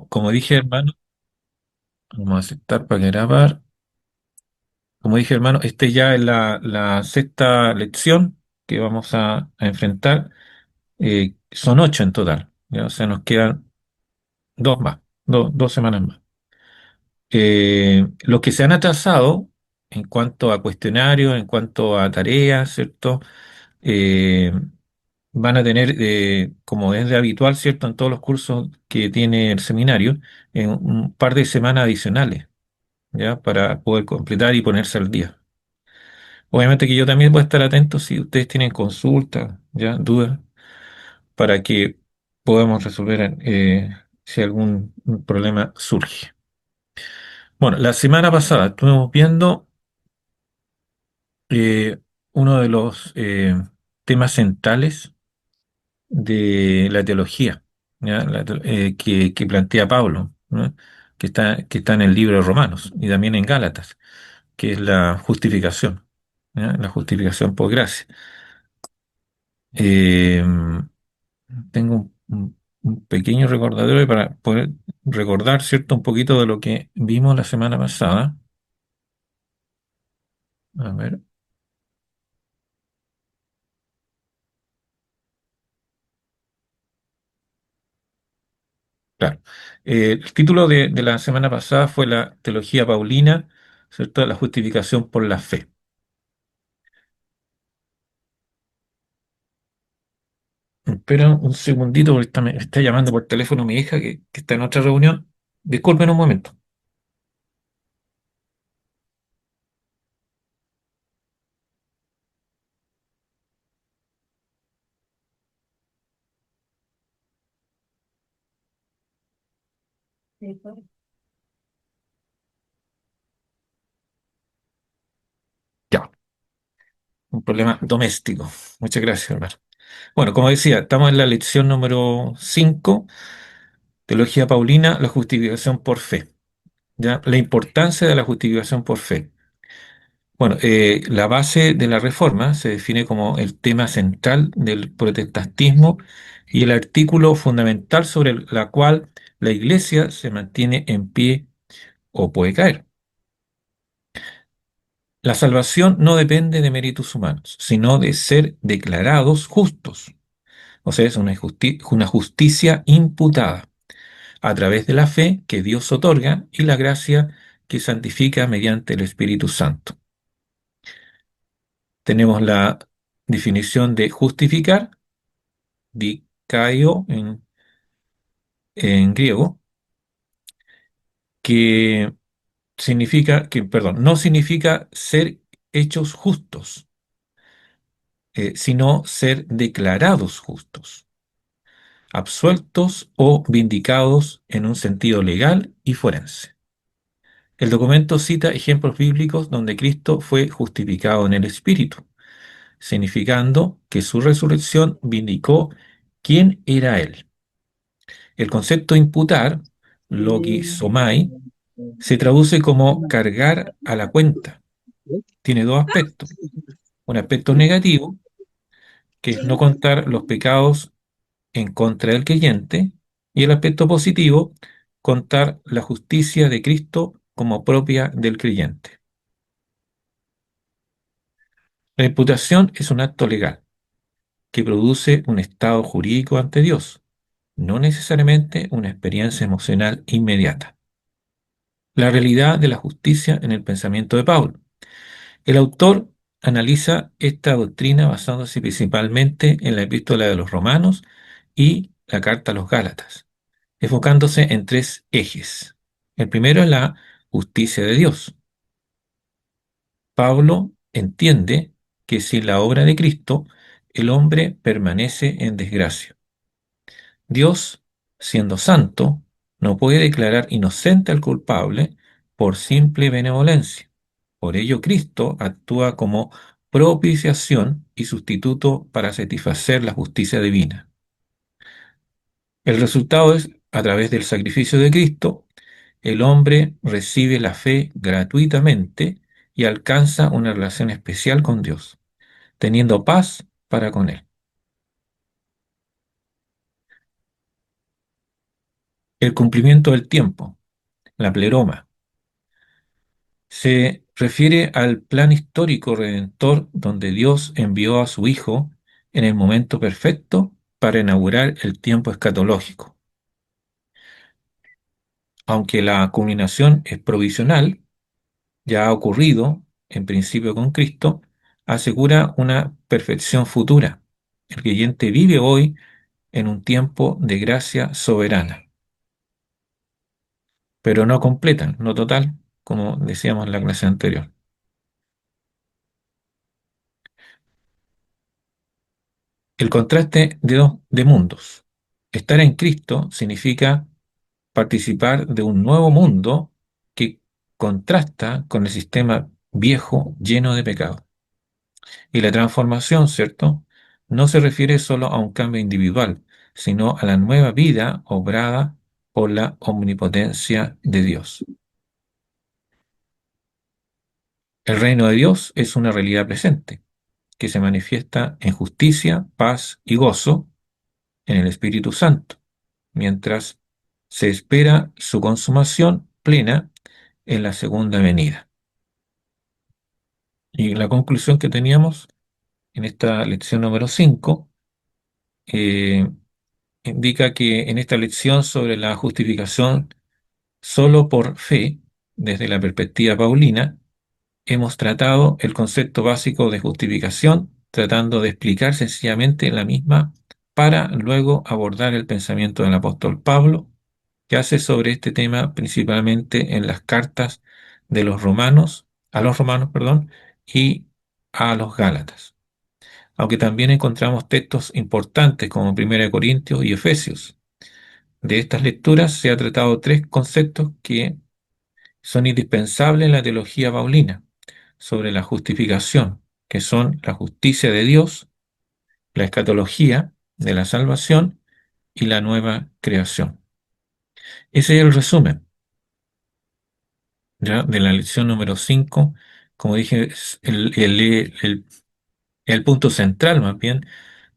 Como dije, hermano, vamos a aceptar para grabar. Como dije, hermano, este ya es la sexta lección que vamos a enfrentar. Son 8 en total, ¿ya? O sea, nos quedan dos más, dos semanas más. Los que se han atrasado en cuanto a cuestionarios, en cuanto a tareas, ¿cierto? Eh, Van a tener, como es de habitual, ¿cierto? En todos los cursos que tiene el seminario, un par de semanas adicionales, ¿ya? Para poder completar y ponerse al día. Obviamente que yo también voy a estar atento si ustedes tienen consultas, ¿ya? Dudas, para que podamos resolver si algún problema surge. Bueno, la semana pasada estuvimos viendo eh, uno de los temas centrales de la teología, ¿ya? Que plantea Pablo, ¿no? Que está en el libro de Romanos y también en Gálatas, que es la justificación, ¿ya? La justificación por gracia. Eh, Tengo un pequeño recordatorio para poder recordar, ¿cierto? Un poquito de lo que vimos la semana pasada. A ver, claro. El título de la semana pasada fue la teología paulina, ¿cierto? La justificación por la fe. Espera un segundito porque me está llamando por teléfono mi hija que está en otra reunión. Disculpen un momento. Ya, un problema doméstico. Muchas gracias, hermano. Bueno, como decía, estamos en la lección número 5, Teología Paulina, la justificación por fe. ¿Ya? La importancia de la justificación por fe. Bueno, la base de la reforma se define como el tema central del protestantismo y el artículo fundamental sobre la cual la Iglesia se mantiene en pie o puede caer. La salvación no depende de méritos humanos, sino de ser declarados justos. O sea, es una justicia imputada a través de la fe que Dios otorga y la gracia que santifica mediante el Espíritu Santo. Tenemos la definición de justificar, dikaio en griego, que perdón, no significa ser hechos justos, sino ser declarados justos, absueltos o vindicados en un sentido legal y forense. El documento cita ejemplos bíblicos donde Cristo fue justificado en el Espíritu, significando que su resurrección vindicó quién era Él. El concepto imputar, logizomai, se traduce como cargar a la cuenta. Tiene dos aspectos. Un aspecto negativo, que es no contar los pecados en contra del creyente, y el aspecto positivo, contar la justicia de Cristo como propia del creyente. La imputación es un acto legal que produce un estado jurídico ante Dios, no necesariamente una experiencia emocional inmediata. La realidad de la justicia en el pensamiento de Pablo. El autor analiza esta doctrina basándose principalmente en la epístola de los Romanos y la carta a los Gálatas, enfocándose en tres ejes. El primero es la justicia de Dios. Pablo entiende que sin la obra de Cristo, el hombre permanece en desgracia. Dios, siendo santo, no puede declarar inocente al culpable por simple benevolencia. Por ello, Cristo actúa como propiciación y sustituto para satisfacer la justicia divina. El resultado es, a través del sacrificio de Cristo, el hombre recibe la fe gratuitamente y alcanza una relación especial con Dios, teniendo paz para con Él. El cumplimiento del tiempo, la pleroma, se refiere al plan histórico redentor donde Dios envió a su Hijo en el momento perfecto para inaugurar el tiempo escatológico. Aunque la culminación es provisional, ya ha ocurrido en principio con Cristo, asegura una perfección futura. El creyente vive hoy en un tiempo de gracia soberana, pero no completa, no total, como decíamos en la clase anterior. El contraste de mundos. Estar en Cristo significa participar de un nuevo mundo que contrasta con el sistema viejo lleno de pecado. Y la transformación, ¿cierto? No se refiere solo a un cambio individual, sino a la nueva vida obrada por la omnipotencia de Dios. El reino de Dios es una realidad presente, que se manifiesta en justicia, paz y gozo en el Espíritu Santo, mientras se espera su consumación plena en la segunda venida. Y la conclusión que teníamos en esta lección número 5 indica que en esta lección sobre la justificación solo por fe, desde la perspectiva paulina, hemos tratado el concepto básico de justificación, tratando de explicar sencillamente la misma para luego abordar el pensamiento del apóstol Pablo, que hace sobre este tema principalmente en las cartas de los romanos, a los romanos, perdón, y a los gálatas. Aunque también encontramos textos importantes como 1 Corintios y Efesios. De estas lecturas se ha tratado tres conceptos que son indispensables en la teología paulina sobre la justificación, que son la justicia de Dios, la escatología de la salvación y la nueva creación. Ese es el resumen, ¿ya? De la lección número 5. Como dije, es el punto central más bien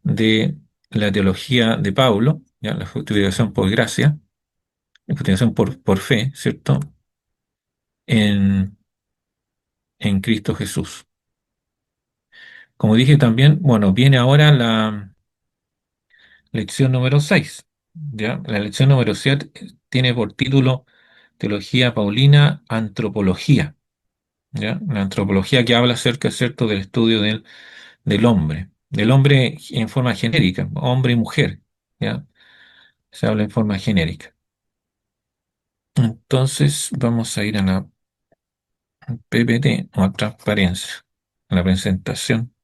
de la teología de Pablo, ¿ya? La justificación por gracia, la justificación por fe, ¿cierto? En, en Cristo Jesús. Como dije también, bueno, viene ahora la lección número 6. ¿Ya? La lección número 7 tiene por título Teología Paulina, Antropología. ¿Ya? La antropología que habla acerca, ¿cierto?, del estudio del hombre en forma genérica, hombre y mujer. ¿Ya? Se habla en forma genérica. Entonces vamos a ir a la PPT o a transparencia, a la presentación.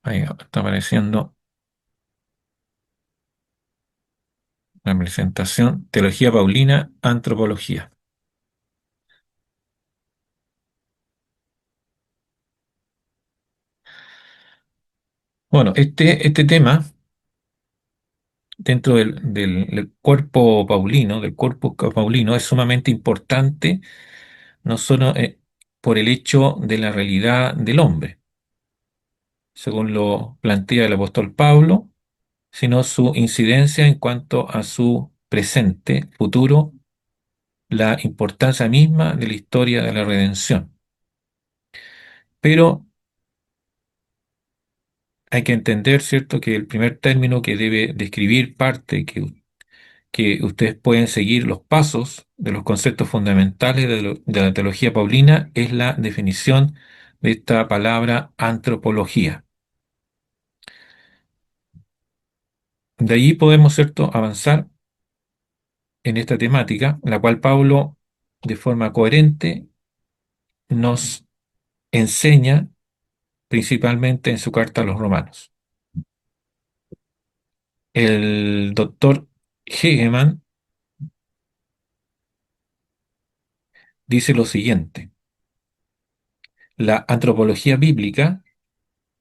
Ahí está apareciendo la presentación, Teología Paulina, Antropología. Bueno, este tema, dentro del cuerpo paulino, del corpus paulino, es sumamente importante, no solo por el hecho de la realidad del hombre, según lo plantea el apóstol Pablo, sino su incidencia en cuanto a su presente, futuro, la importancia misma de la historia de la redención. Pero hay que entender, ¿cierto?, que el primer término que debe describir parte que ustedes pueden seguir los pasos de los conceptos fundamentales de la teología paulina es la definición de esta palabra antropología. De ahí podemos, ¿cierto?, avanzar en esta temática, la cual Pablo, de forma coherente, nos enseña principalmente en su carta a los romanos. El doctor Hegeman dice lo siguiente: la antropología bíblica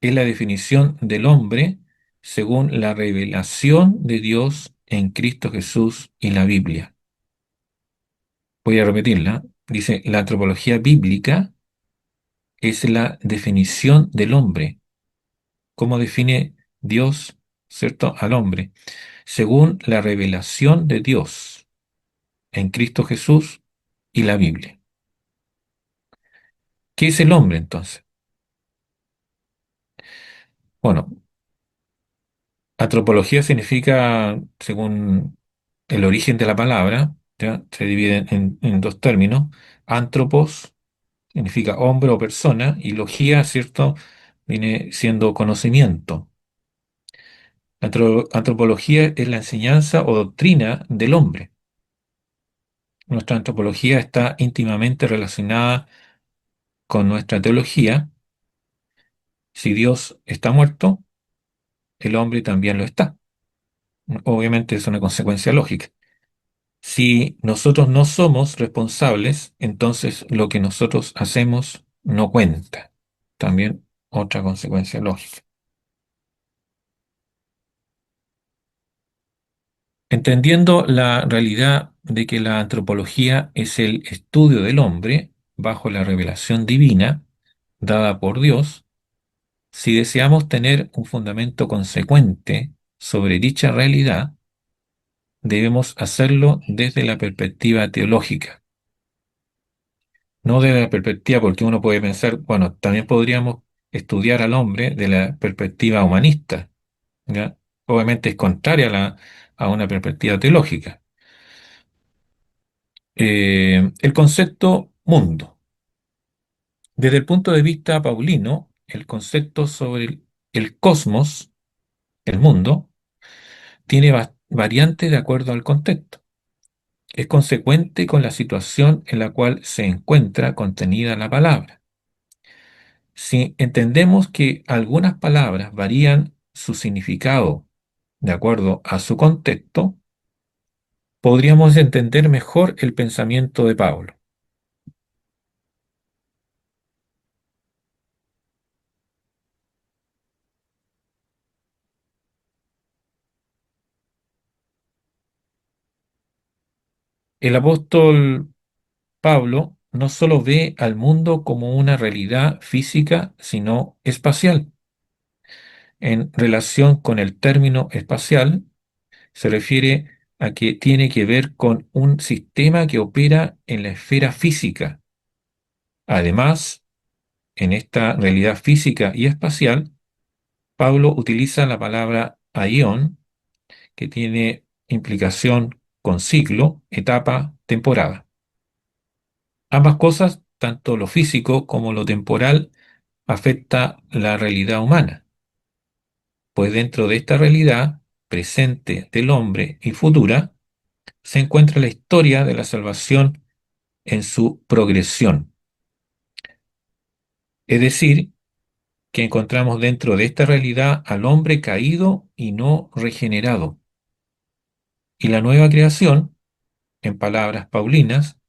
es la definición del hombre según la revelación de Dios en Cristo Jesús y la Biblia. Voy a repetirla. Dice, la antropología bíblica es la definición del hombre. ¿Cómo define Dios ¿cierto? Al hombre, según la revelación de Dios en Cristo Jesús y la Biblia. ¿Qué es el hombre entonces? Bueno, antropología significa, según el origen de la palabra, ¿ya? Se divide en dos términos. Antropos significa hombre o persona, y logía, ¿cierto? Viene siendo conocimiento. La antropología es la enseñanza o doctrina del hombre. Nuestra antropología está íntimamente relacionada con nuestra teología. Si Dios está muerto, el hombre también lo está. Obviamente es una consecuencia lógica. Si nosotros no somos responsables, entonces lo que nosotros hacemos no cuenta. También otra consecuencia lógica. Entendiendo la realidad de que la antropología es el estudio del hombre bajo la revelación divina dada por Dios, si deseamos tener un fundamento consecuente sobre dicha realidad, debemos hacerlo desde la perspectiva teológica. No desde la perspectiva, porque uno puede pensar, bueno, también podríamos estudiar al hombre de la perspectiva humanista, ¿ya? Obviamente es contraria a una perspectiva teológica. El concepto mundo. Desde el punto de vista paulino, el concepto sobre el cosmos, el mundo, tiene variantes de acuerdo al contexto. Es consecuente con la situación en la cual se encuentra contenida la palabra. Si entendemos que algunas palabras varían su significado de acuerdo a su contexto, podríamos entender mejor el pensamiento de Pablo. El apóstol Pablo no solo ve al mundo como una realidad física, sino espacial. En relación con el término espacial, se refiere a que tiene que ver con un sistema que opera en la esfera física. Además, en esta realidad física y espacial, Pablo utiliza la palabra aion, que tiene implicación con ciclo, etapa, temporada. Ambas cosas, tanto lo físico como lo temporal, afecta la realidad humana, pues dentro de esta realidad presente del hombre y futura se encuentra la historia de la salvación en su progresión. Es decir, que encontramos dentro de esta realidad al hombre caído y no regenerado. Y la nueva creación, en palabras paulinas,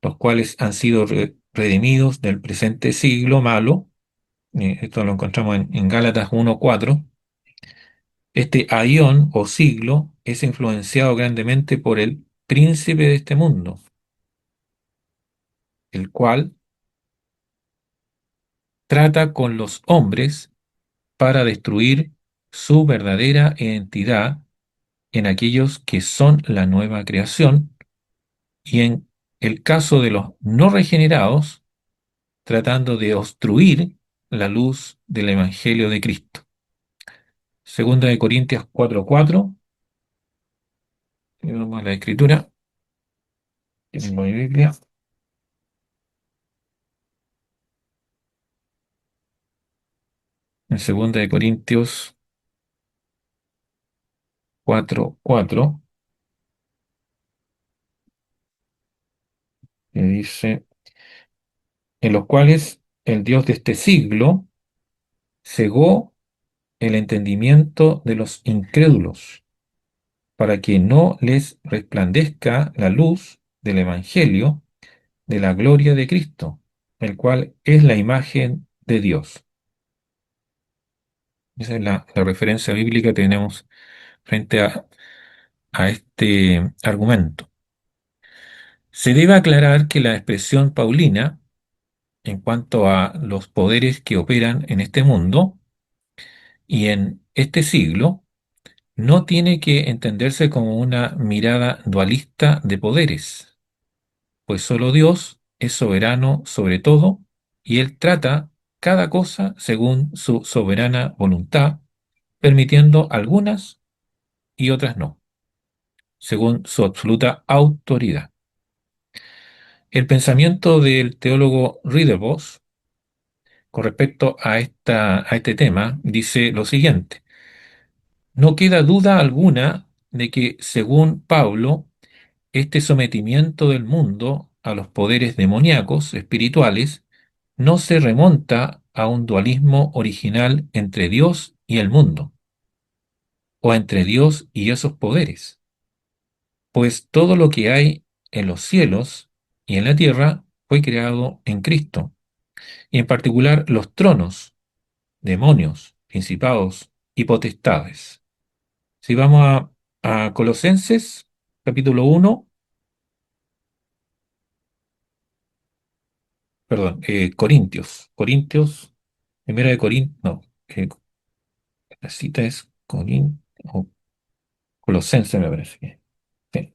los cuales han sido redimidos del presente siglo malo, esto lo encontramos en Gálatas 1:4. Este aión o siglo es influenciado grandemente por el príncipe de este mundo, el cual trata con los hombres para destruir su verdadera identidad en aquellos que son la nueva creación, y en el caso de los no regenerados, tratando de obstruir la luz del Evangelio de Cristo. Segunda de Corintios 4:4, vamos a la escritura, que tengo mi Biblia, en Segunda de Corintios 4:4, que dice, en los cuales el Dios de este siglo cegó el entendimiento de los incrédulos, para que no les resplandezca la luz del Evangelio de la gloria de Cristo, el cual es la imagen de Dios. Esa es la referencia bíblica que tenemos frente a este argumento. Se debe aclarar que la expresión paulina, en cuanto a los poderes que operan en este mundo y en este siglo, no tiene que entenderse como una mirada dualista de poderes, pues solo Dios es soberano sobre todo y Él trata cada cosa según su soberana voluntad, permitiendo algunas y otras no, según su absoluta autoridad. El pensamiento del teólogo Ridderbos con respecto a este tema dice lo siguiente: no queda duda alguna de que, según Pablo, este sometimiento del mundo a los poderes demoníacos espirituales no se remonta a un dualismo original entre Dios y el mundo, o entre Dios y esos poderes, pues todo lo que hay en los cielos y en la tierra fue creado en Cristo, y en particular los tronos, demonios, principados y potestades. Si vamos a Colosenses, capítulo uno, perdón, Corintios, primera de Corintios, no, la cita es o Colosenses me parece que. Sí.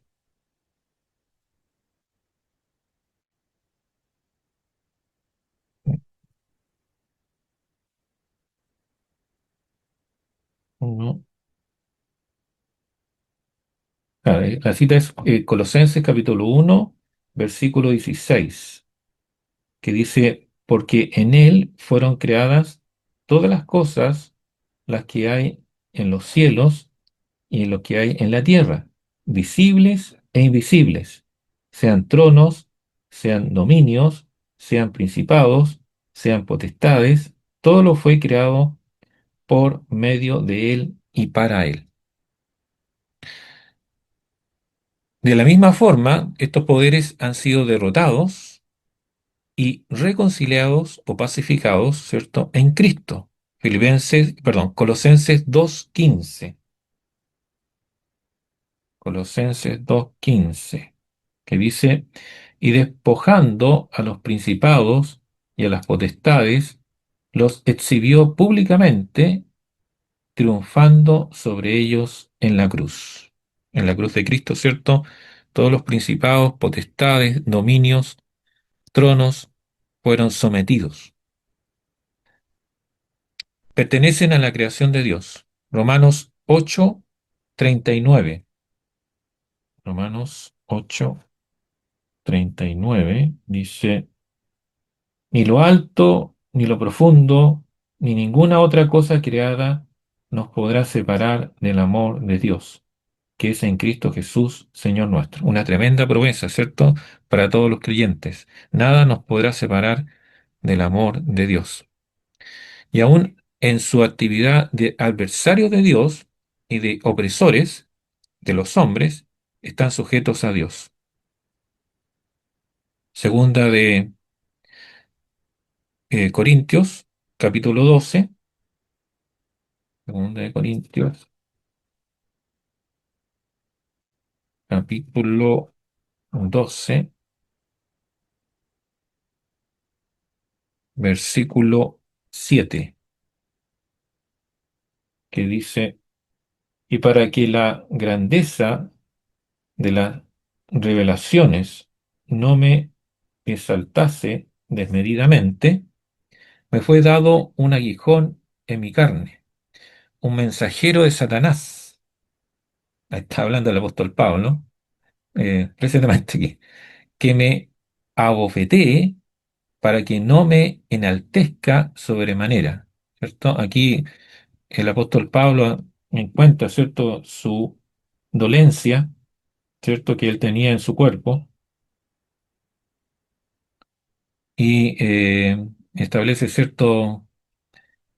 Uno. La cita es Colosenses capítulo uno, versículo 16, que dice, porque en él fueron creadas todas las cosas, las que hay en los cielos y lo que hay en la tierra, visibles e invisibles, sean tronos, sean dominios, sean principados, sean potestades, todo lo fue creado por medio de él y para él. De la misma forma, estos poderes han sido derrotados y reconciliados o pacificados, ¿cierto?, en Cristo. Colosenses 2:15. Colosenses 2:15, que dice, y despojando a los principados y a las potestades, los exhibió públicamente, triunfando sobre ellos en la cruz. En la cruz de Cristo, ¿cierto? Todos los principados, potestades, dominios, tronos fueron sometidos. Pertenecen a la creación de Dios. Romanos 8:39. Romanos 8:39 dice, ni lo alto, ni lo profundo, ni ninguna otra cosa creada nos podrá separar del amor de Dios, que es en Cristo Jesús, Señor nuestro. Una tremenda promesa, ¿cierto? Para todos los creyentes. Nada nos podrá separar del amor de Dios. Y aún en su actividad de adversarios de Dios y de opresores de los hombres, están sujetos a Dios. Segunda de Corintios, capítulo 12. Segunda de Corintios, capítulo 12, versículo 7, que dice, y para que la grandeza de las revelaciones no me exaltase desmedidamente, me fue dado un aguijón en mi carne, un mensajero de Satanás. Ahí está hablando el apóstol Pablo, precisamente aquí, que me abofetee para que no me enaltezca sobremanera, ¿cierto? Aquí el apóstol Pablo encuentra, ¿cierto?, su dolencia, ¿cierto?, que él tenía en su cuerpo y establece, ¿cierto?,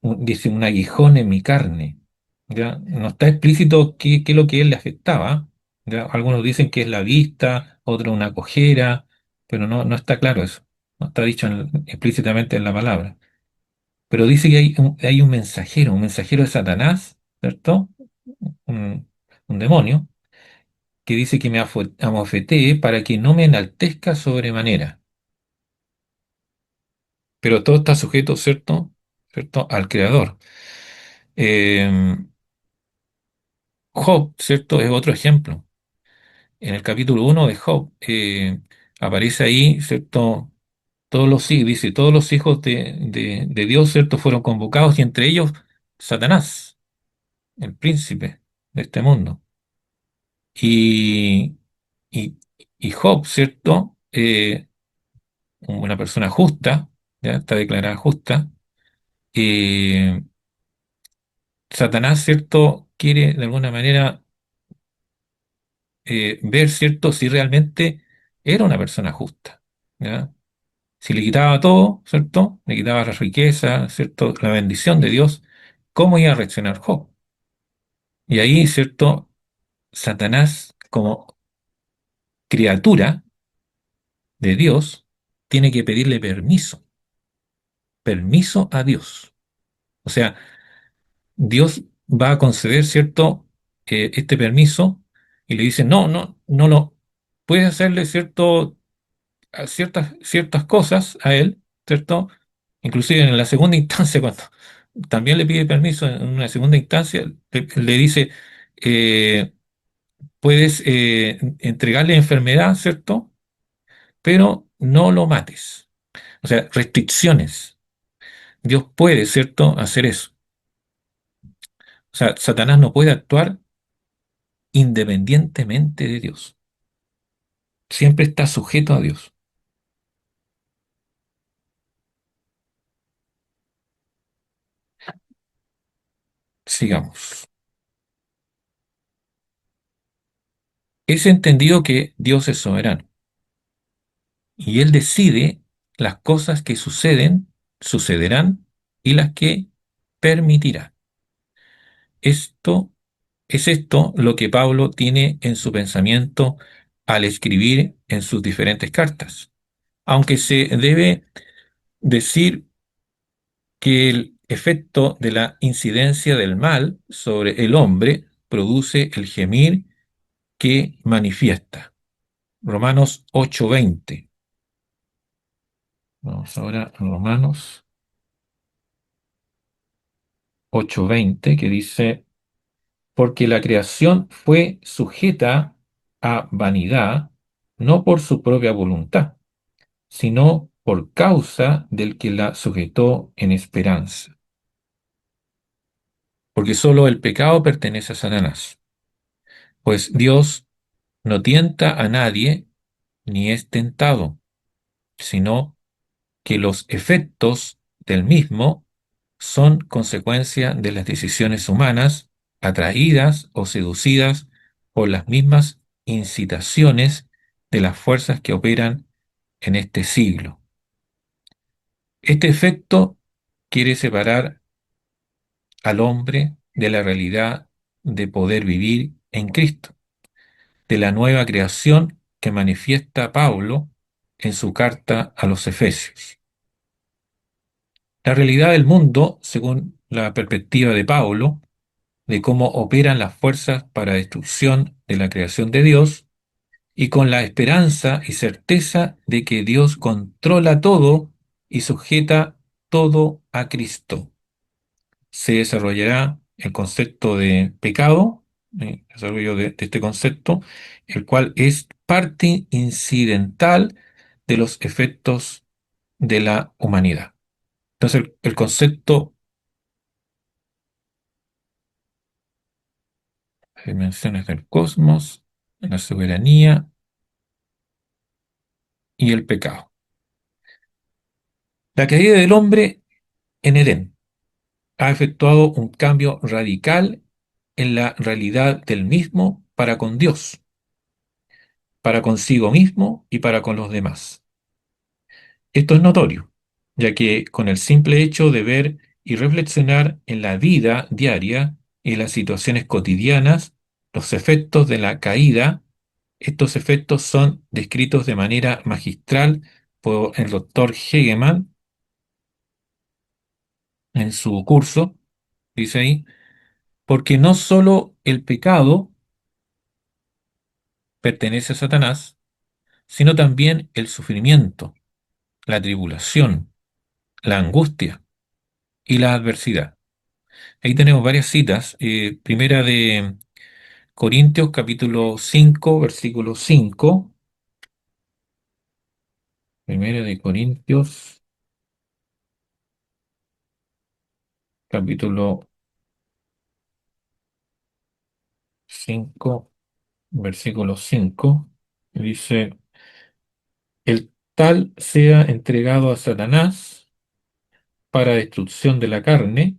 dice un aguijón en mi carne, ¿ya? No está explícito qué es lo que él le afectaba, ¿ya? Algunos dicen que es la vista, otros una cojera, pero no está claro eso, no está dicho explícitamente en la palabra. Pero dice que hay un mensajero de Satanás, ¿cierto? Un, un demonio, que dice que me abofetee para que no me enaltezca sobremanera. Pero todo está sujeto, ¿cierto? ¿Cierto? Al Creador. Eh, Job, ¿cierto? Es otro ejemplo. En el capítulo 1 de Job aparece ahí, ¿cierto? Todos los hijos, dice, todos los hijos de Dios, ¿cierto? Fueron convocados y entre ellos Satanás, el príncipe de este mundo. Y, y, y Job, ¿cierto? Una persona justa, ya está declarada justa. eh, Satanás, ¿cierto? Quiere de alguna manera ver, ¿cierto? Si realmente era una persona justa, ¿ya? Si le quitaba todo, ¿cierto? Le quitaba la riqueza, ¿cierto? La bendición de Dios, ¿cómo iba a reaccionar Job? Y ahí, ¿cierto? Satanás, como criatura de Dios, tiene que pedirle permiso a Dios. O sea, Dios va a conceder, ¿cierto? Este permiso y le dice, no, no, no lo, puedes hacerle, ¿cierto? A ciertas cosas a él, ¿cierto? Inclusive en la segunda instancia, cuando también le pide permiso en una segunda instancia, le dice, eh, puedes entregarle enfermedad, ¿cierto? Pero no lo mates. O sea, restricciones. Dios puede, ¿cierto?, hacer eso. O sea, Satanás no puede actuar independientemente de Dios. Siempre está sujeto a Dios. Sigamos. Es entendido que Dios es soberano y Él decide las cosas que sucederán y las que permitirá. Esto es esto lo que Pablo tiene en su pensamiento al escribir en sus diferentes cartas. Aunque se debe decir que el efecto de la incidencia del mal sobre el hombre produce el gemir que manifiesta. Romanos 8:20. Vamos ahora a Romanos 8:20, que dice, porque la creación fue sujeta a vanidad, no por su propia voluntad, sino por causa del que la sujetó en esperanza. Porque sólo el pecado pertenece a Satanás, pues Dios no tienta a nadie ni es tentado, sino que los efectos del mismo son consecuencia de las decisiones humanas atraídas o seducidas por las mismas incitaciones de las fuerzas que operan en este siglo. Este efecto quiere separar al hombre de la realidad de poder vivir en Cristo, de la nueva creación que manifiesta Pablo en su carta a los Efesios. La realidad del mundo, según la perspectiva de Pablo, de cómo operan las fuerzas para destrucción de la creación de Dios, y con la esperanza y certeza de que Dios controla todo y sujeta todo a Cristo. Se desarrollará el concepto de pecado, desarrollo de este concepto, el cual es parte incidental de los efectos de la humanidad. Entonces, el concepto de dimensiones del cosmos, la soberanía y el pecado. La caída del hombre en Edén ha efectuado un cambio radical en la realidad del mismo para con Dios, para consigo mismo y para con los demás. Esto es notorio, ya que con el simple hecho de ver y reflexionar en la vida diaria y en las situaciones cotidianas, los efectos de la caída, estos efectos son descritos de manera magistral por el doctor Hegeman en su curso, dice ahí, porque no solo el pecado pertenece a Satanás, sino también el sufrimiento, la tribulación, la angustia y la adversidad. Ahí tenemos varias citas. Primera de Corintios capítulo 5 versículo 5. Primera de Corintios capítulo 5 versículo 5. Dice, el tal sea entregado a Satanás para destrucción de la carne,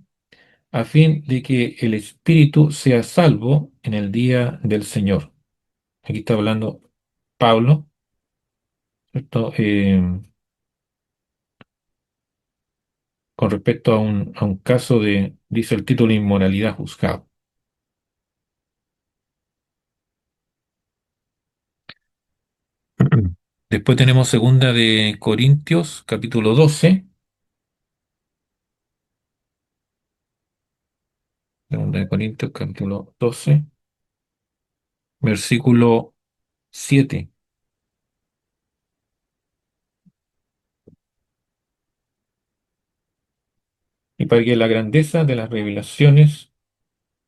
a fin de que el espíritu sea salvo en el día del Señor. Aquí está hablando Pablo, ¿cierto? Con respecto a un caso de, dice el título, inmoralidad juzgado. Después tenemos segunda de Corintios, capítulo 12. Segunda de Corintios, capítulo 12, versículo 7. Y para que la grandeza de las revelaciones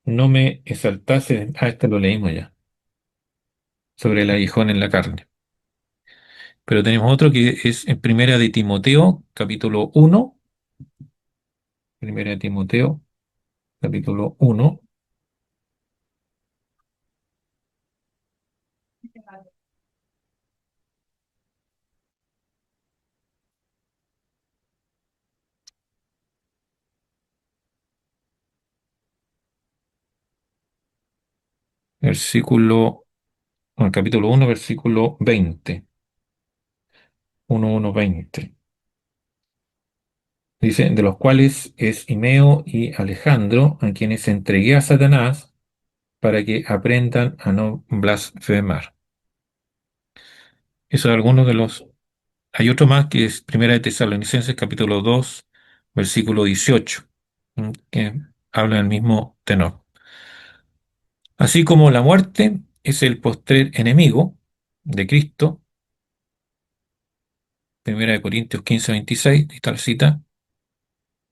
no me exaltase, este lo leímos ya, sobre el aguijón en la carne. Pero tenemos otro que es en Primera de Timoteo, capítulo 1. Primera de Timoteo, capítulo 1, versículo, bueno, capítulo 1, versículo 20. 1, 20. Dice, de los cuales es Imeo y Alejandro, a quienes entregué a Satanás para que aprendan a no blasfemar. Eso es algunos de los... Hay otro más que es Primera de Tesalonicenses, capítulo 2, versículo 18, que habla del mismo tenor. Así como la muerte es el postrer enemigo de Cristo, Primera de Corintios 15, 26, y tal cita,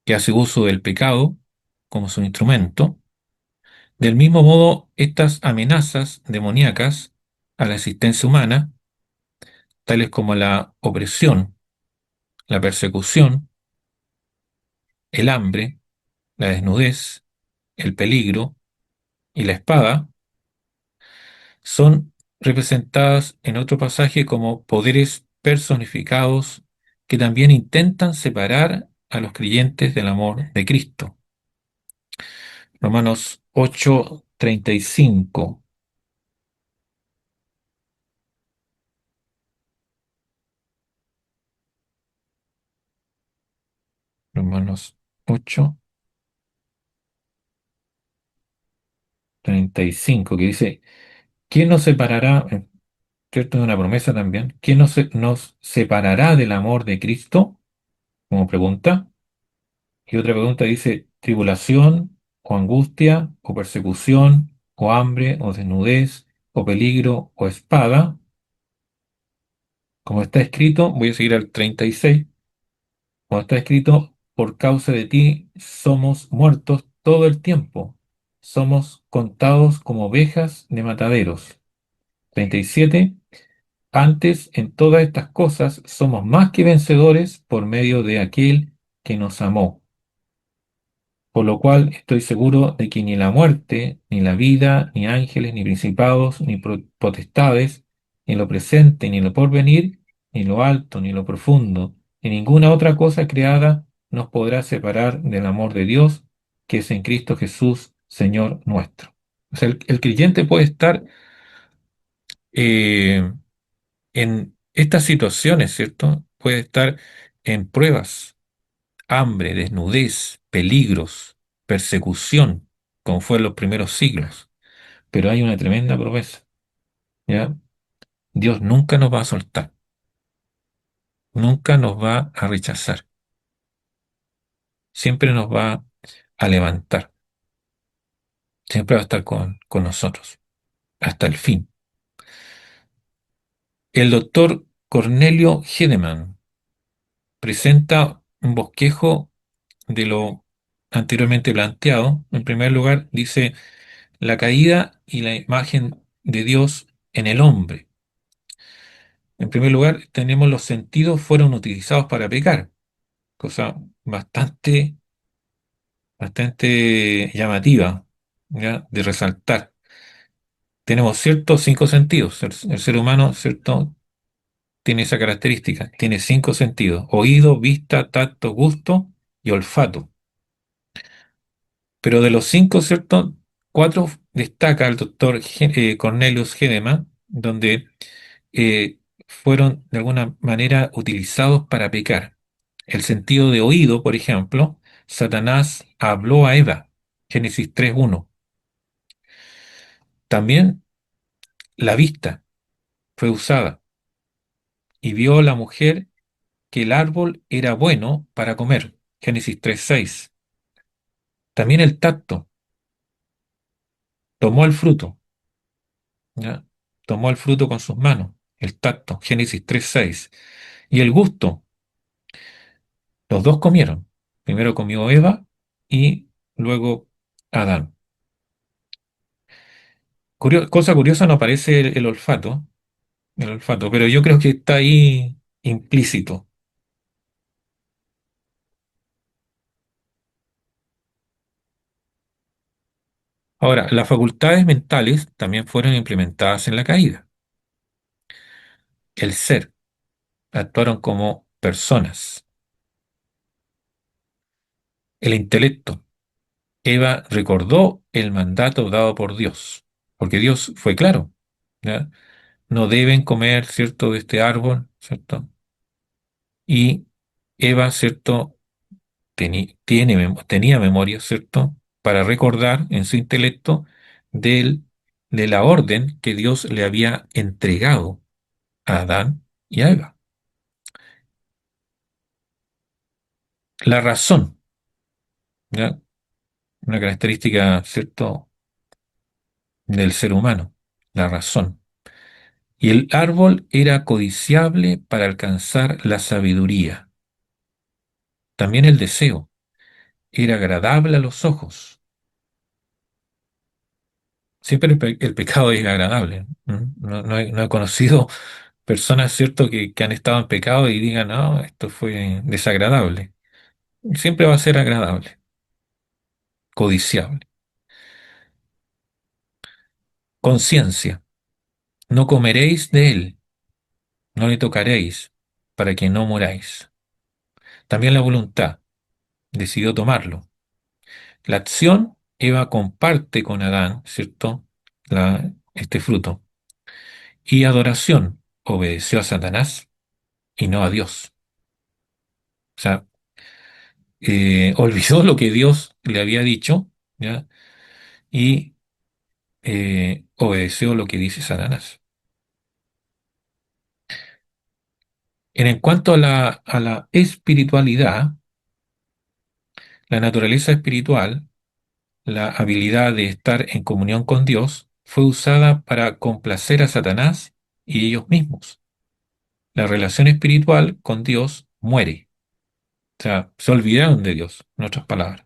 que hace uso del pecado como su instrumento. Del mismo modo, estas amenazas demoníacas a la existencia humana, tales como la opresión, la persecución, el hambre, la desnudez, el peligro y la espada, son representadas en otro pasaje como poderes personificados que también intentan separar a los creyentes del amor de Cristo. Romanos 8:35. Romanos 8:35, que dice, ¿quién nos separará? ¿Cierto? Es una promesa también. ¿Quién nos separará del amor de Cristo? Como pregunta. Y otra pregunta dice, tribulación, o angustia, o persecución, o hambre, o desnudez, o peligro, o espada. Como está escrito, voy a seguir al 36. Como está escrito, por causa de ti somos muertos todo el tiempo. Somos contados como ovejas de mataderos. 37. Antes, en todas estas cosas, somos más que vencedores por medio de aquel que nos amó. Por lo cual estoy seguro de que ni la muerte, ni la vida, ni ángeles, ni principados, ni potestades, ni lo presente, ni lo porvenir, ni lo alto, ni lo profundo, ni ninguna otra cosa creada nos podrá separar del amor de Dios, que es en Cristo Jesús, Señor nuestro. O sea, el creyente puede estar eh, en estas situaciones, ¿cierto? Puede estar en pruebas, hambre, desnudez, peligros, persecución, como fue en los primeros siglos. Pero hay una tremenda promesa, ¿ya? Dios nunca nos va a soltar, nunca nos va a rechazar, siempre nos va a levantar, siempre va a estar con nosotros, hasta el fin. El doctor Cornelio Hedemann presenta un bosquejo de lo anteriormente planteado. En primer lugar, dice, la caída y la imagen de Dios en el hombre. En primer lugar, tenemos los sentidos fueron utilizados para pecar, cosa bastante llamativa, ¿ya? De resaltar. Tenemos ciertos cinco sentidos. El ser humano, ¿cierto? Tiene esa característica. Tiene cinco sentidos: oído, vista, tacto, gusto y olfato. Pero de los cinco, ¿cierto? Cuatro destaca el doctor Cornelius Hedemann, donde eh, fueron de alguna manera utilizados para pecar. El sentido de oído, por ejemplo, Satanás habló a Eva, Génesis 3:1. También la vista fue usada y vio la mujer que el árbol era bueno para comer, Génesis 3:6. También el tacto, tomó el fruto, ¿ya? Tomó el fruto con sus manos, el tacto, Génesis 3:6. Y el gusto, los dos comieron. Primero comió Eva y luego Adán. Cosa curiosa, no aparece el olfato, pero yo creo que está ahí implícito. Ahora, las facultades mentales también fueron implementadas en la caída. El ser, actuaron como personas. El intelecto, Eva recordó el mandato dado por Dios, porque Dios fue claro, ¿ya? No deben comer, ¿cierto?, de este árbol, ¿cierto? Y Eva, ¿cierto?, tenía memoria, ¿cierto?, para recordar en su intelecto de la orden que Dios le había entregado a Adán y a Eva. La razón, ¿ya? Una característica, ¿cierto?, del ser humano, la razón. Y el árbol era codiciable para alcanzar la sabiduría. También el deseo era agradable a los ojos. Siempre el pecado es agradable. No he conocido personas, ¿cierto?, que han estado en pecado y digan, no, esto fue desagradable. Siempre va a ser agradable, codiciable. Conciencia. No comeréis de él, no le tocaréis, para que no muráis. También la voluntad. Decidió tomarlo. La acción, Eva comparte con Adán, ¿cierto? Este fruto. Y adoración, obedeció a Satanás y no a Dios. O sea, olvidó lo que Dios le había dicho, ¿ya? Y obedeció lo que dice Satanás. En cuanto a la espiritualidad, la naturaleza espiritual, la habilidad de estar en comunión con Dios, fue usada para complacer a Satanás y ellos mismos. La relación espiritual con Dios muere. O sea, se olvidaron de Dios, en otras palabras.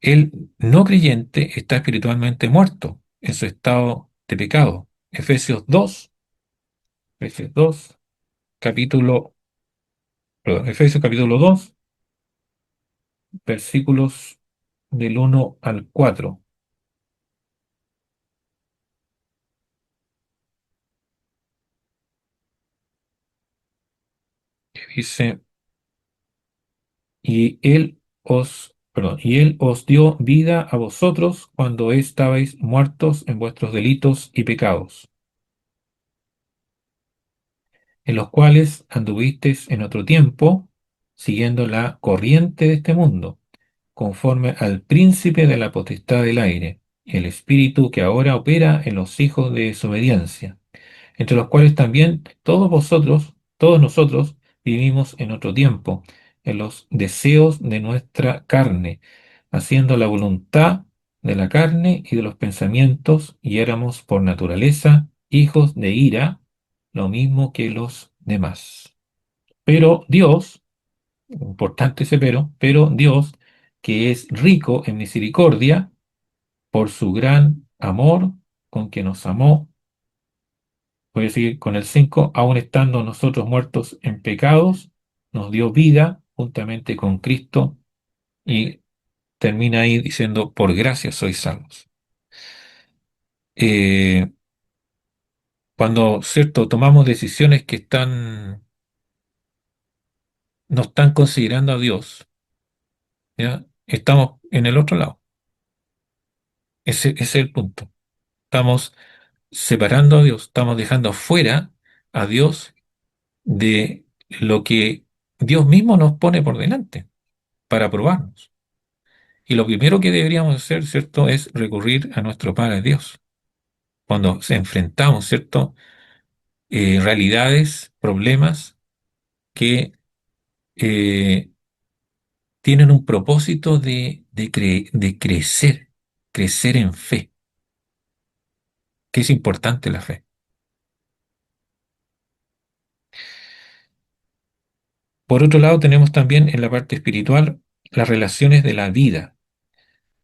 El no creyente está espiritualmente muerto en su estado de pecado. Efesios 2, capítulo, perdón, Efesios capítulo 2, versículos del 1 al 4, que dice, y él os dio vida a vosotros cuando estabais muertos en vuestros delitos y pecados, en los cuales anduvisteis en otro tiempo, siguiendo la corriente de este mundo, conforme al príncipe de la potestad del aire, el espíritu que ahora opera en los hijos de desobediencia, entre los cuales también todos nosotros vivimos en otro tiempo, en los deseos de nuestra carne, haciendo la voluntad de la carne y de los pensamientos, y éramos por naturaleza hijos de ira, lo mismo que los demás. Pero Dios, importante ese pero Dios, que es rico en misericordia, por su gran amor con que nos amó. Voy a seguir con el 5. Aun estando nosotros muertos en pecados, nos dio vida juntamente con Cristo y termina ahí diciendo, por gracia sois salvos. Eh, Cuando, cierto, tomamos decisiones que no están considerando a Dios, ¿ya? Estamos en el otro lado. Ese es el punto. Estamos separando a Dios, estamos dejando fuera a Dios de lo que Dios mismo nos pone por delante para probarnos. Y lo primero que deberíamos hacer, ¿cierto?, es recurrir a nuestro Padre Dios. Cuando se enfrentamos, ¿cierto?, realidades, problemas que eh, tienen un propósito de crecer, crecer en fe, que es importante la fe. Por otro lado, tenemos también en la parte espiritual las relaciones de la vida.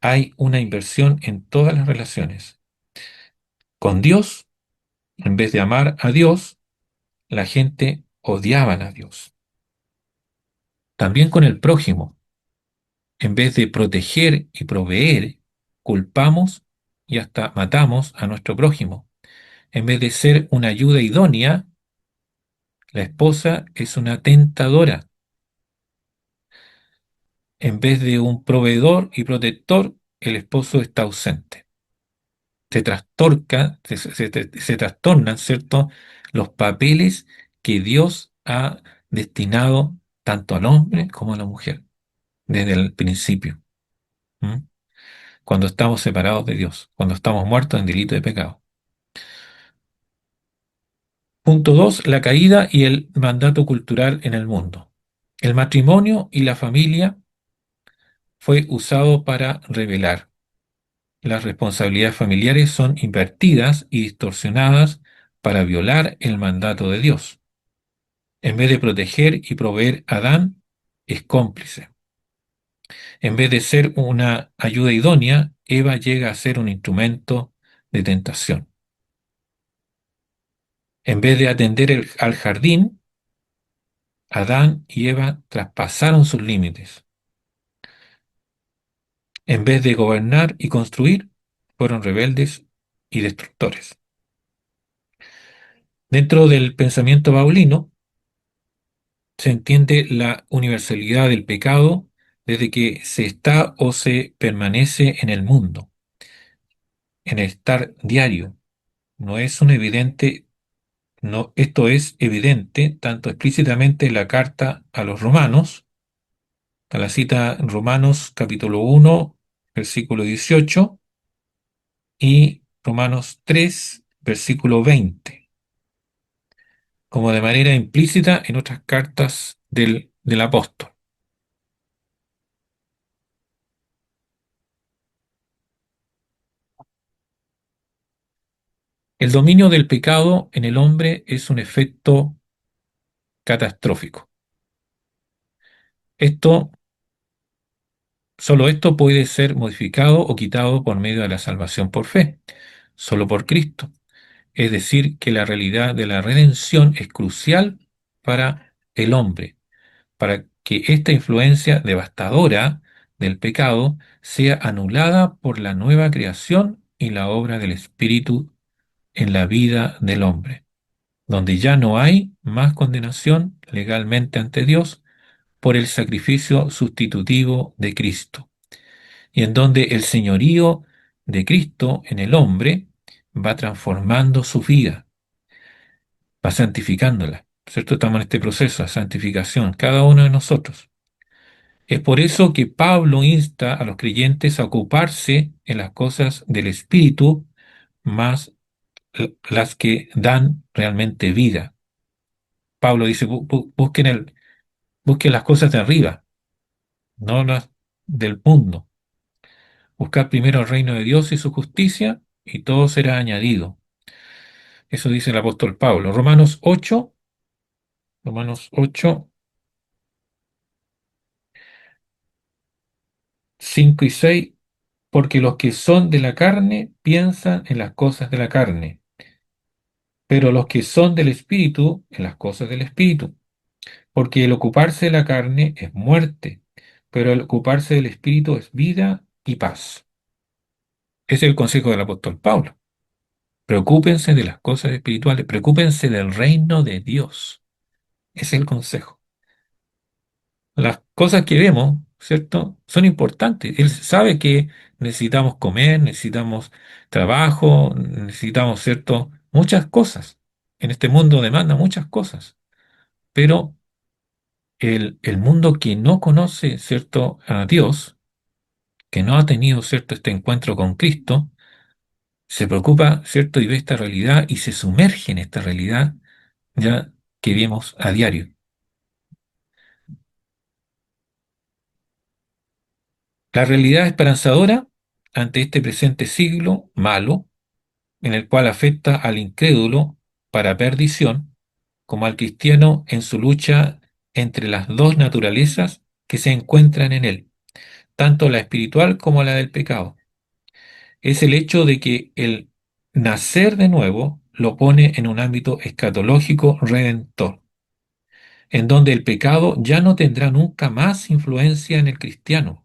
Hay una inversión en todas las relaciones. Con Dios, en vez de amar a Dios, la gente odiaba a Dios. También con el prójimo, en vez de proteger y proveer, culpamos y hasta matamos a nuestro prójimo. En vez de ser una ayuda idónea, la esposa es una tentadora. En vez de un proveedor y protector, el esposo está ausente. Se trastorca, se trastornan, ¿cierto?, los papeles que Dios ha destinado tanto al hombre como a la mujer desde el principio. ¿Mm? Cuando estamos separados de Dios, cuando estamos muertos en delito de pecado. Punto 2: la caída y el mandato cultural en el mundo. El matrimonio y la familia fue usado para revelar. Las responsabilidades familiares son invertidas y distorsionadas para violar el mandato de Dios. En vez de proteger y proveer, Adán es cómplice. En vez de ser una ayuda idónea, Eva llega a ser un instrumento de tentación. En vez de atender al jardín, Adán y Eva traspasaron sus límites. En vez de gobernar y construir, fueron rebeldes y destructores. Dentro del pensamiento paulino, se entiende la universalidad del pecado desde que se está o se permanece en el mundo, en el estar diario. No es un evidente, no, esto es evidente tanto explícitamente en la carta a los romanos, a la cita en Romanos capítulo 1, versículo 18, y Romanos 3, versículo 20, como de manera implícita en otras cartas del apóstol. El dominio del pecado en el hombre es un efecto catastrófico. Esto, solo esto puede ser modificado o quitado por medio de la salvación por fe, solo por Cristo. Es decir, que la realidad de la redención es crucial para el hombre, para que esta influencia devastadora del pecado sea anulada por la nueva creación y la obra del Espíritu en la vida del hombre, donde ya no hay más condenación legalmente ante Dios por el sacrificio sustitutivo de Cristo, y en donde el señorío de Cristo en el hombre va transformando su vida, va santificándola, ¿cierto? Estamos en este proceso de santificación, cada uno de nosotros. Es por eso que Pablo insta a los creyentes a ocuparse en las cosas del Espíritu, más las que dan realmente vida. Pablo dice, busquen las cosas de arriba, no las del mundo. Buscad primero el reino de Dios y su justicia, y todo será añadido. Eso dice el apóstol Pablo. Romanos 8, 5 y 6. porque los que son de la carne piensan en las cosas de la carne, pero los que son del Espíritu en las cosas del Espíritu. Porque el ocuparse de la carne es muerte, pero el ocuparse del Espíritu es vida y paz. Ese es el consejo del apóstol Pablo. Preocúpense de las cosas espirituales, preocúpense del reino de Dios. Ese es el consejo. Las cosas que vemos, ¿cierto? Son importantes. Él sabe que necesitamos comer, necesitamos trabajo, necesitamos, ¿cierto? Muchas cosas. En este mundo demanda muchas cosas. Pero el mundo que no conoce, ¿cierto? A Dios, que no ha tenido, ¿cierto? Este encuentro con Cristo, se preocupa, ¿cierto? Y ve esta realidad y se sumerge en esta realidad ya que vemos a diario. La realidad esperanzadora ante este presente siglo malo, en el cual afecta al incrédulo para perdición, como al cristiano en su lucha entre las dos naturalezas que se encuentran en él, tanto la espiritual como la del pecado, es el hecho de que el nacer de nuevo lo pone en un ámbito escatológico redentor, en donde el pecado ya no tendrá nunca más influencia en el cristiano,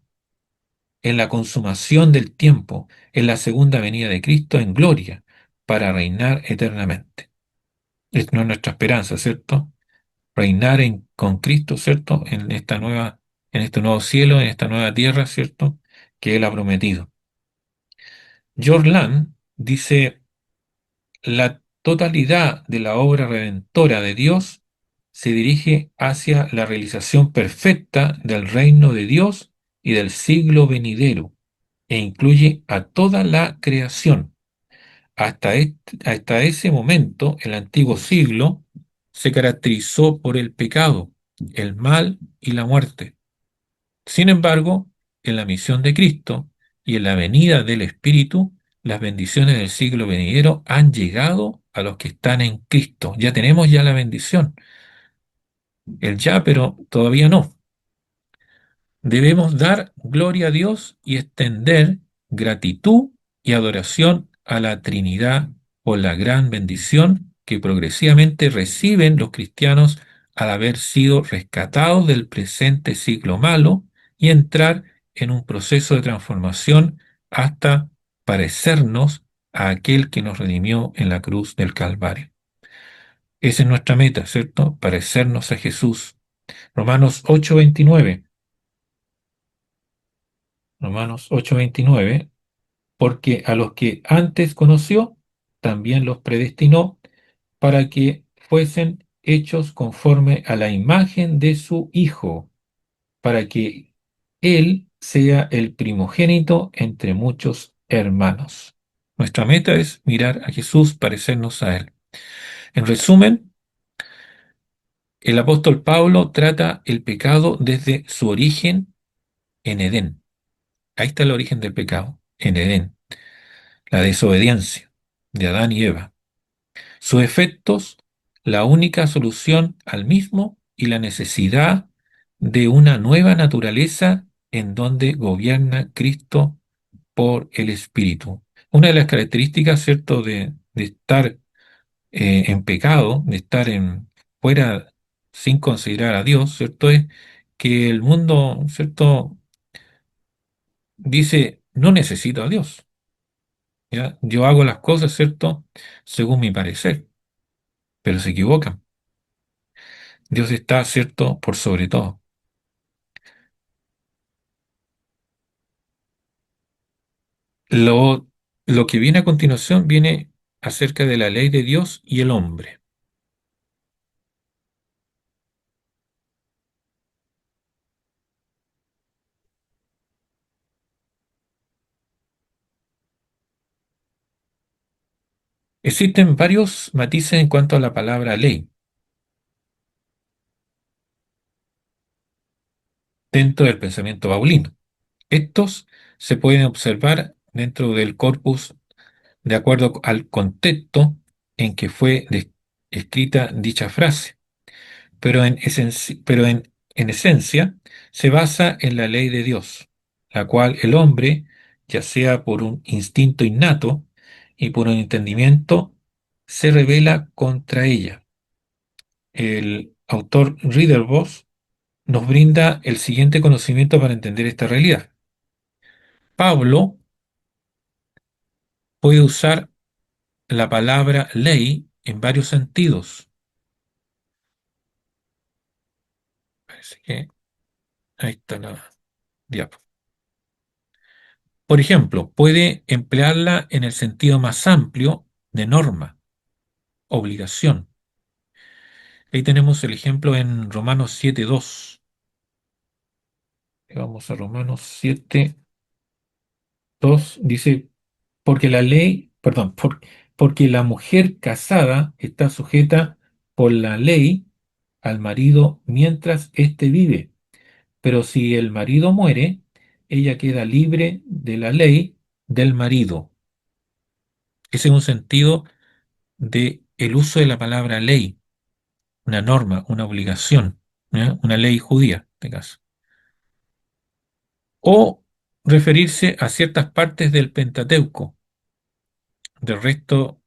en la consumación del tiempo, en la segunda venida de Cristo en gloria, para reinar eternamente. Es no es nuestra esperanza, ¿cierto? Reinar con Cristo, ¿cierto? En este nuevo cielo, en esta nueva tierra, ¿cierto? Que Él ha prometido. George Land dice: la totalidad de la obra redentora de Dios se dirige hacia la realización perfecta del reino de Dios y del siglo venidero, e incluye a toda la creación. Hasta ese momento, el antiguo siglo se caracterizó por el pecado, el mal y la muerte. Sin embargo, en la misión de Cristo y en la venida del Espíritu, las bendiciones del siglo venidero han llegado a los que están en Cristo. Ya tenemos ya la bendición, el ya, pero todavía no. Debemos dar gloria a Dios y extender gratitud y adoración a la Trinidad por la gran bendición que progresivamente reciben los cristianos al haber sido rescatados del presente siglo malo y entrar en un proceso de transformación hasta parecernos a aquel que nos redimió en la cruz del Calvario. Esa es nuestra meta, ¿cierto? Parecernos a Jesús. Romanos 8:29. Romanos 8:29, porque a los que antes conoció, también los predestinó para que fuesen hechos conforme a la imagen de su Hijo, para que Él sea el primogénito entre muchos hermanos. Nuestra meta es mirar a Jesús, parecernos a Él. En resumen, el apóstol Pablo trata el pecado desde su origen en Edén. Ahí está el origen del pecado, en Edén. La desobediencia de Adán y Eva, sus efectos, la única solución al mismo y la necesidad de una nueva naturaleza en donde gobierna Cristo por el Espíritu. Una de las características, ¿cierto?, de estar en pecado, de estar fuera sin considerar a Dios, ¿cierto?, es que el mundo, ¿cierto?, dice, no necesito a Dios. ¿Ya? Yo hago las cosas, ¿cierto?, según mi parecer, pero se equivocan. Dios está, ¿cierto?, por sobre todo. Lo, lo que viene a continuación viene acerca de la ley de Dios y el hombre. Existen varios matices en cuanto a la palabra ley dentro del pensamiento paulino. Estos se pueden observar dentro del corpus de acuerdo al contexto en que fue escrita dicha frase, en esencia se basa en la ley de Dios, la cual el hombre ya sea por un instinto innato y por un entendimiento, se rebela contra ella. El autor Ridderbos nos brinda el siguiente conocimiento para entender esta realidad. Pablo puede usar la palabra ley en varios sentidos. Parece que ahí está la diapo. Por ejemplo, puede emplearla en el sentido más amplio de norma, obligación. Ahí tenemos el ejemplo en Romanos 7:2. Vamos a Romanos 7:2. Dice, porque la ley, perdón, porque la mujer casada está sujeta por la ley al marido mientras éste vive. Pero si el marido muere, ella queda libre de la ley del marido. Ese es un sentido de el uso de la palabra ley, una norma, una obligación, ¿ya? Una ley judía, en este caso. O referirse a ciertas partes del Pentateuco, del resto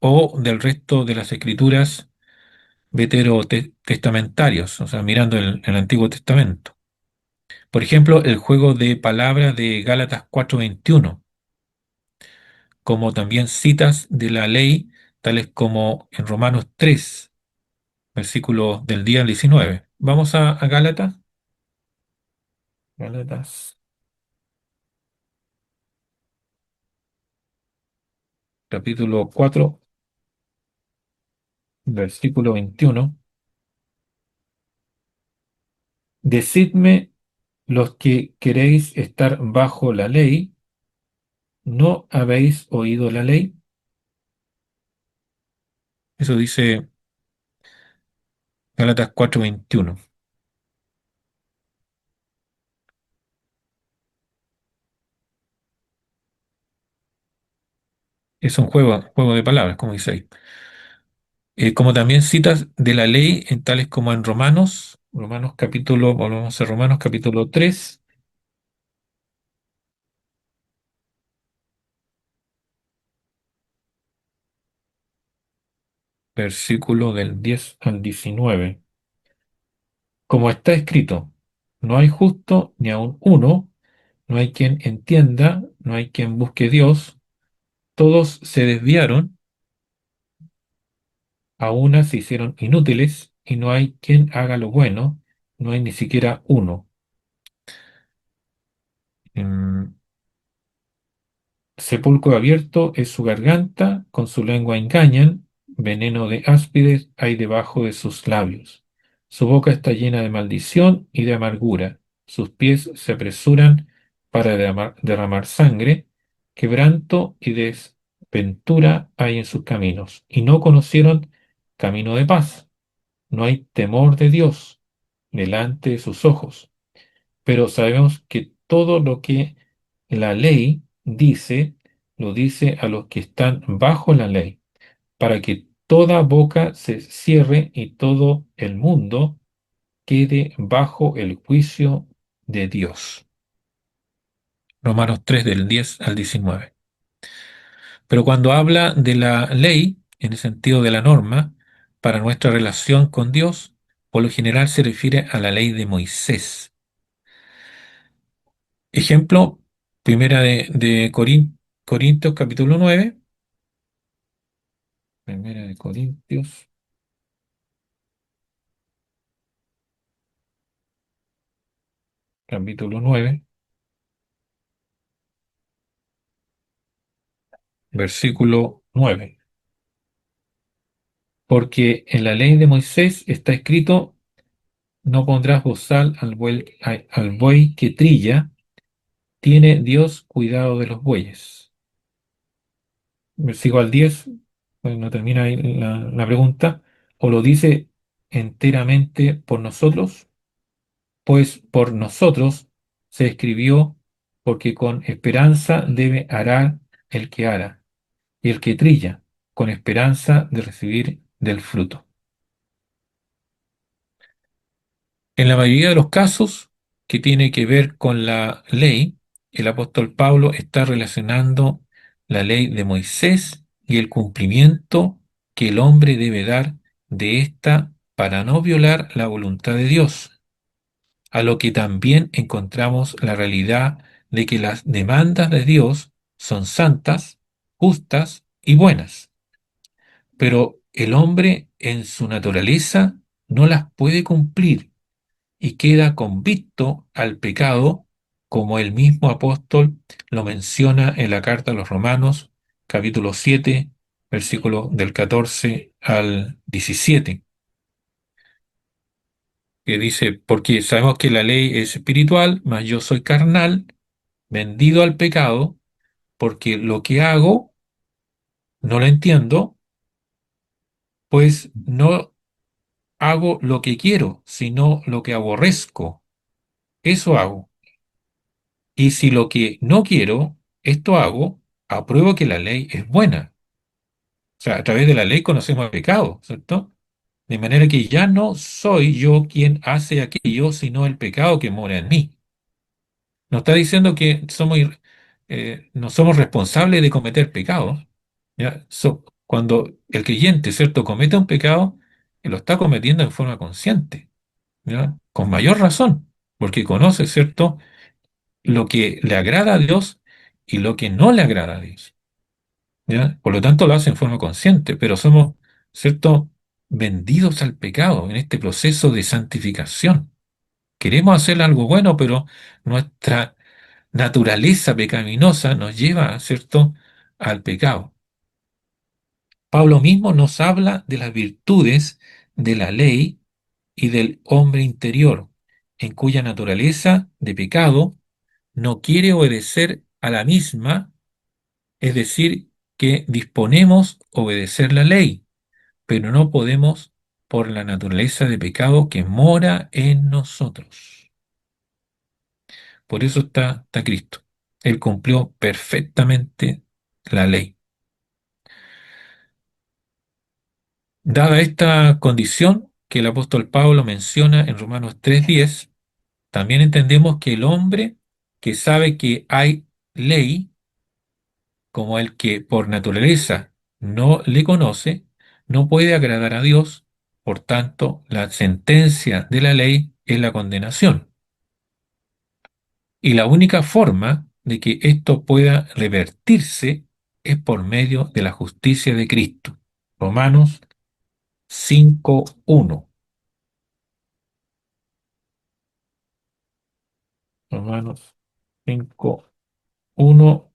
o del resto de las escrituras veterotestamentarios, o sea, mirando el Antiguo Testamento. Por ejemplo, el juego de palabras de Gálatas 4:21, como también citas de la ley, tales como en Romanos 3, versículos del día 19. Vamos a Gálatas. Gálatas, capítulo 4, versículo 21. Decidme los que queréis estar bajo la ley, ¿no habéis oído la ley? Eso dice Gálatas 4:21. Es un juego de palabras, como dice ahí. Como también citas de la ley, en tales como en Romanos capítulo, volvemos a Romanos capítulo 3, versículo del 10 al 19. Como está escrito, no hay justo ni aun uno, no hay quien entienda, no hay quien busque Dios, todos se desviaron, a una se hicieron inútiles, y no hay quien haga lo bueno, no hay ni siquiera uno. Em, Sepulcro abierto es su garganta, con su lengua engañan, veneno de áspides hay debajo de sus labios. Su boca está llena de maldición y de amargura, sus pies se apresuran para derramar sangre, quebranto y desventura hay en sus caminos, y no conocieron camino de paz. No hay temor de Dios delante de sus ojos, pero sabemos que todo lo que la ley dice, lo dice a los que están bajo la ley, para que toda boca se cierre y todo el mundo quede bajo el juicio de Dios. Romanos 3 del 10 al 19. Pero cuando habla de la ley, en el sentido de la norma, para nuestra relación con Dios, por lo general se refiere a la ley de Moisés. Ejemplo, primera de Corintios capítulo 9. Primera de Corintios, capítulo 9, versículo 9. Porque en la ley de Moisés está escrito, no pondrás bozal al buey que trilla, tiene Dios cuidado de los bueyes. Sigo al 10, pues no termina ahí la pregunta, o lo dice enteramente por nosotros, pues por nosotros se escribió, porque con esperanza debe arar el que ara, y el que trilla, con esperanza de recibir del fruto. En la mayoría de los casos que tiene que ver con la ley, el apóstol Pablo está relacionando la ley de Moisés y el cumplimiento que el hombre debe dar de ésta para no violar la voluntad de Dios, a lo que también encontramos la realidad de que las demandas de Dios son santas, justas y buenas, pero el hombre en su naturaleza no las puede cumplir y queda convicto al pecado, como el mismo apóstol lo menciona en la carta a los Romanos, capítulo 7, versículo del 14 al 17, que dice, porque sabemos que la ley es espiritual, mas yo soy carnal, vendido al pecado, porque lo que hago no lo entiendo, pues no hago lo que quiero, sino lo que aborrezco. Eso hago. Y si lo que no quiero, esto hago, apruebo que la ley es buena. O sea, a través de la ley conocemos el pecado, ¿cierto? De manera que ya no soy yo quien hace aquello, sino el pecado que mora en mí. No está diciendo que no somos responsables de cometer pecados. ¿Ya? Cuando el creyente, ¿cierto?, comete un pecado, lo está cometiendo en forma consciente, ¿ya? Con mayor razón, porque conoce, ¿cierto?, lo que le agrada a Dios y lo que no le agrada a Dios. ¿Ya? Por lo tanto, lo hace en forma consciente, pero somos, ¿cierto?, vendidos al pecado en este proceso de santificación. Queremos hacer algo bueno, pero nuestra naturaleza pecaminosa nos lleva, ¿cierto?, al pecado. Pablo mismo nos habla de las virtudes de la ley y del hombre interior, en cuya naturaleza de pecado no quiere obedecer a la misma, es decir, que disponemos obedecer la ley, pero no podemos por la naturaleza de pecado que mora en nosotros. Por eso está Cristo. Él cumplió perfectamente la ley. Dada esta condición que el apóstol Pablo menciona en Romanos 3:10, también entendemos que el hombre que sabe que hay ley, como el que por naturaleza no le conoce, no puede agradar a Dios. Por tanto, la sentencia de la ley es la condenación. Y la única forma de que esto pueda revertirse es por medio de la justicia de Cristo. Romanos 5:1. Romanos 5:1.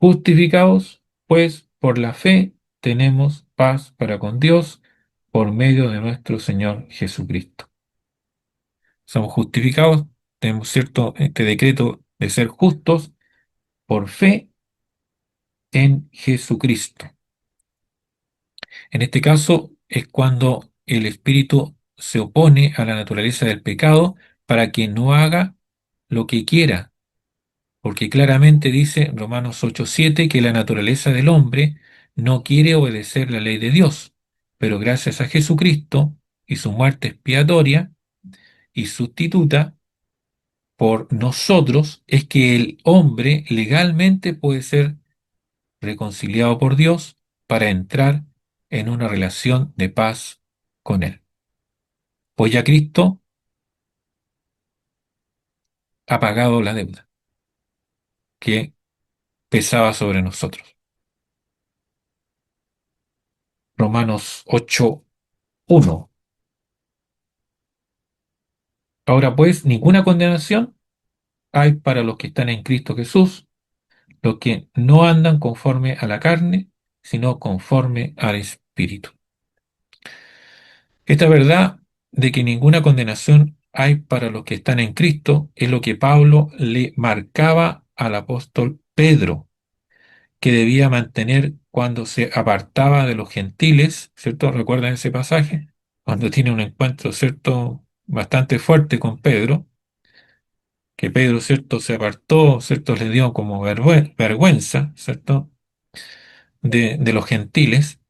Justificados, pues, por la fe tenemos paz para con Dios por medio de nuestro Señor Jesucristo. Somos justificados, tenemos cierto este decreto de ser justos por fe en Jesucristo. En este caso es cuando el Espíritu se opone a la naturaleza del pecado para que no haga lo que quiera, porque claramente dice Romanos 8:7 que la naturaleza del hombre no quiere obedecer la ley de Dios, pero gracias a Jesucristo y su muerte expiatoria y sustituta por nosotros es que el hombre legalmente puede ser reconciliado por Dios para entrar en una relación de paz con Él. Pues ya Cristo ha pagado la deuda que pesaba sobre nosotros. Romanos 8:1. Ahora pues, ninguna condenación hay para los que están en Cristo Jesús, los que no andan conforme a la carne, sino conforme al Espíritu. Esta verdad de que ninguna condenación hay para los que están en Cristo es lo que Pablo le marcaba al apóstol Pedro, que debía mantener cuando se apartaba de los gentiles, ¿cierto? ¿Recuerdan ese pasaje? Cuando tiene un encuentro, ¿cierto?, bastante fuerte con Pedro, que Pedro, ¿cierto?, se apartó, ¿cierto?, le dio como vergüenza, ¿cierto?, de los gentiles,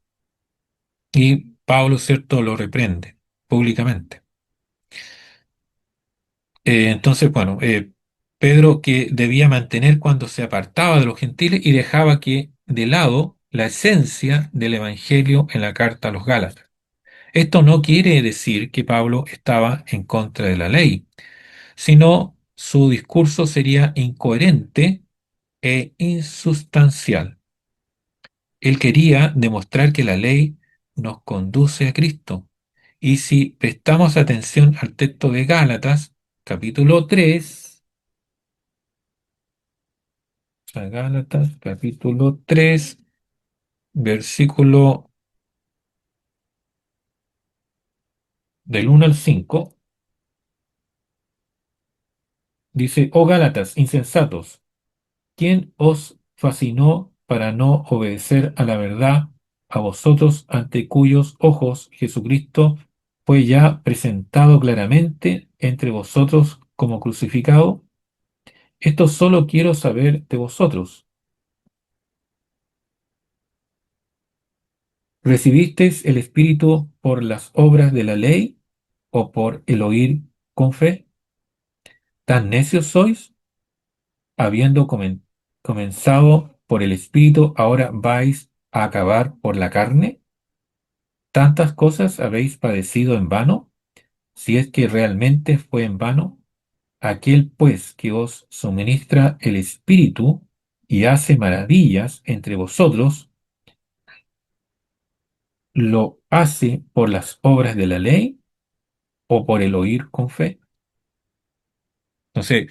y Pablo, ¿cierto?, lo reprende públicamente. Entonces, bueno, Pedro que debía mantener cuando se apartaba de los gentiles y dejaba que de lado la esencia del Evangelio en la carta a los Gálatas. Esto no quiere decir que Pablo estaba en contra de la ley, sino su discurso sería incoherente e insustancial. Él quería demostrar que la ley nos conduce a Cristo. Y si prestamos atención al texto de Gálatas, capítulo 3, a Gálatas, capítulo 3, versículo del 1 al 5, dice, oh Gálatas, insensatos, ¿quién os fascinó para no obedecer a la verdad, a vosotros ante cuyos ojos Jesucristo fue ya presentado claramente entre vosotros como crucificado? Esto solo quiero saber de vosotros. ¿Recibisteis el Espíritu por las obras de la ley o por el oír con fe? ¿Tan necios sois? Habiendo comenzado por el Espíritu, ahora vais a acabar por la carne. ¿Tantas cosas habéis padecido en vano? Si es que realmente fue en vano, aquel pues que os suministra el Espíritu y hace maravillas entre vosotros, ¿lo hace por las obras de la ley o por el oír con fe? Entonces,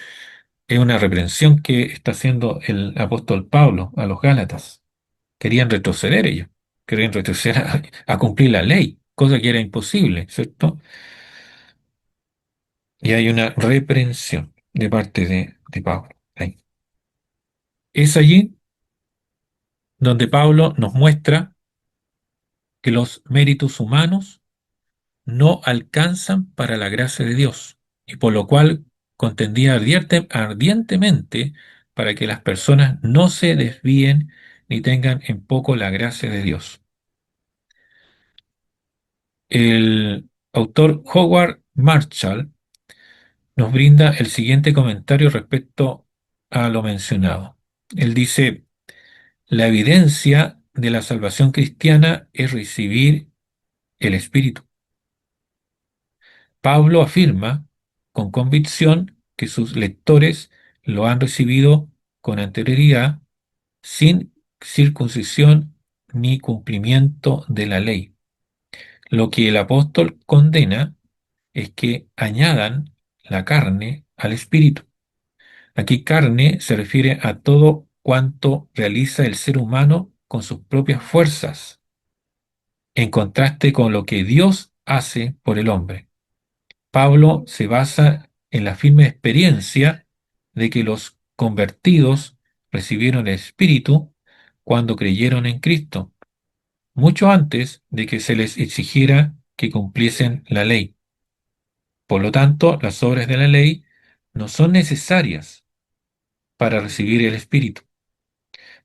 es una reprensión que está haciendo el apóstol Pablo a los Gálatas. Querían retroceder ellos, querían retroceder a cumplir la ley, cosa que era imposible, ¿cierto? Y hay una reprensión de parte de Pablo. Ahí. Es allí donde Pablo nos muestra que los méritos humanos no alcanzan para la gracia de Dios, y por lo cual contendía ardientemente para que las personas no se desvíen ni tengan en poco la gracia de Dios. El autor Howard Marshall nos brinda el siguiente comentario respecto a lo mencionado. Él dice, la evidencia de la salvación cristiana es recibir el Espíritu. Pablo afirma con convicción que sus lectores lo han recibido con anterioridad, sin circuncisión ni cumplimiento de la ley. Lo que el apóstol condena es que añadan la carne al espíritu. Aquí carne se refiere a todo cuanto realiza el ser humano con sus propias fuerzas, en contraste con lo que Dios hace por el hombre. Pablo se basa en la firme experiencia de que los convertidos recibieron el Espíritu cuando creyeron en Cristo, mucho antes de que se les exigiera que cumpliesen la ley. Por lo tanto, las obras de la ley no son necesarias para recibir el Espíritu.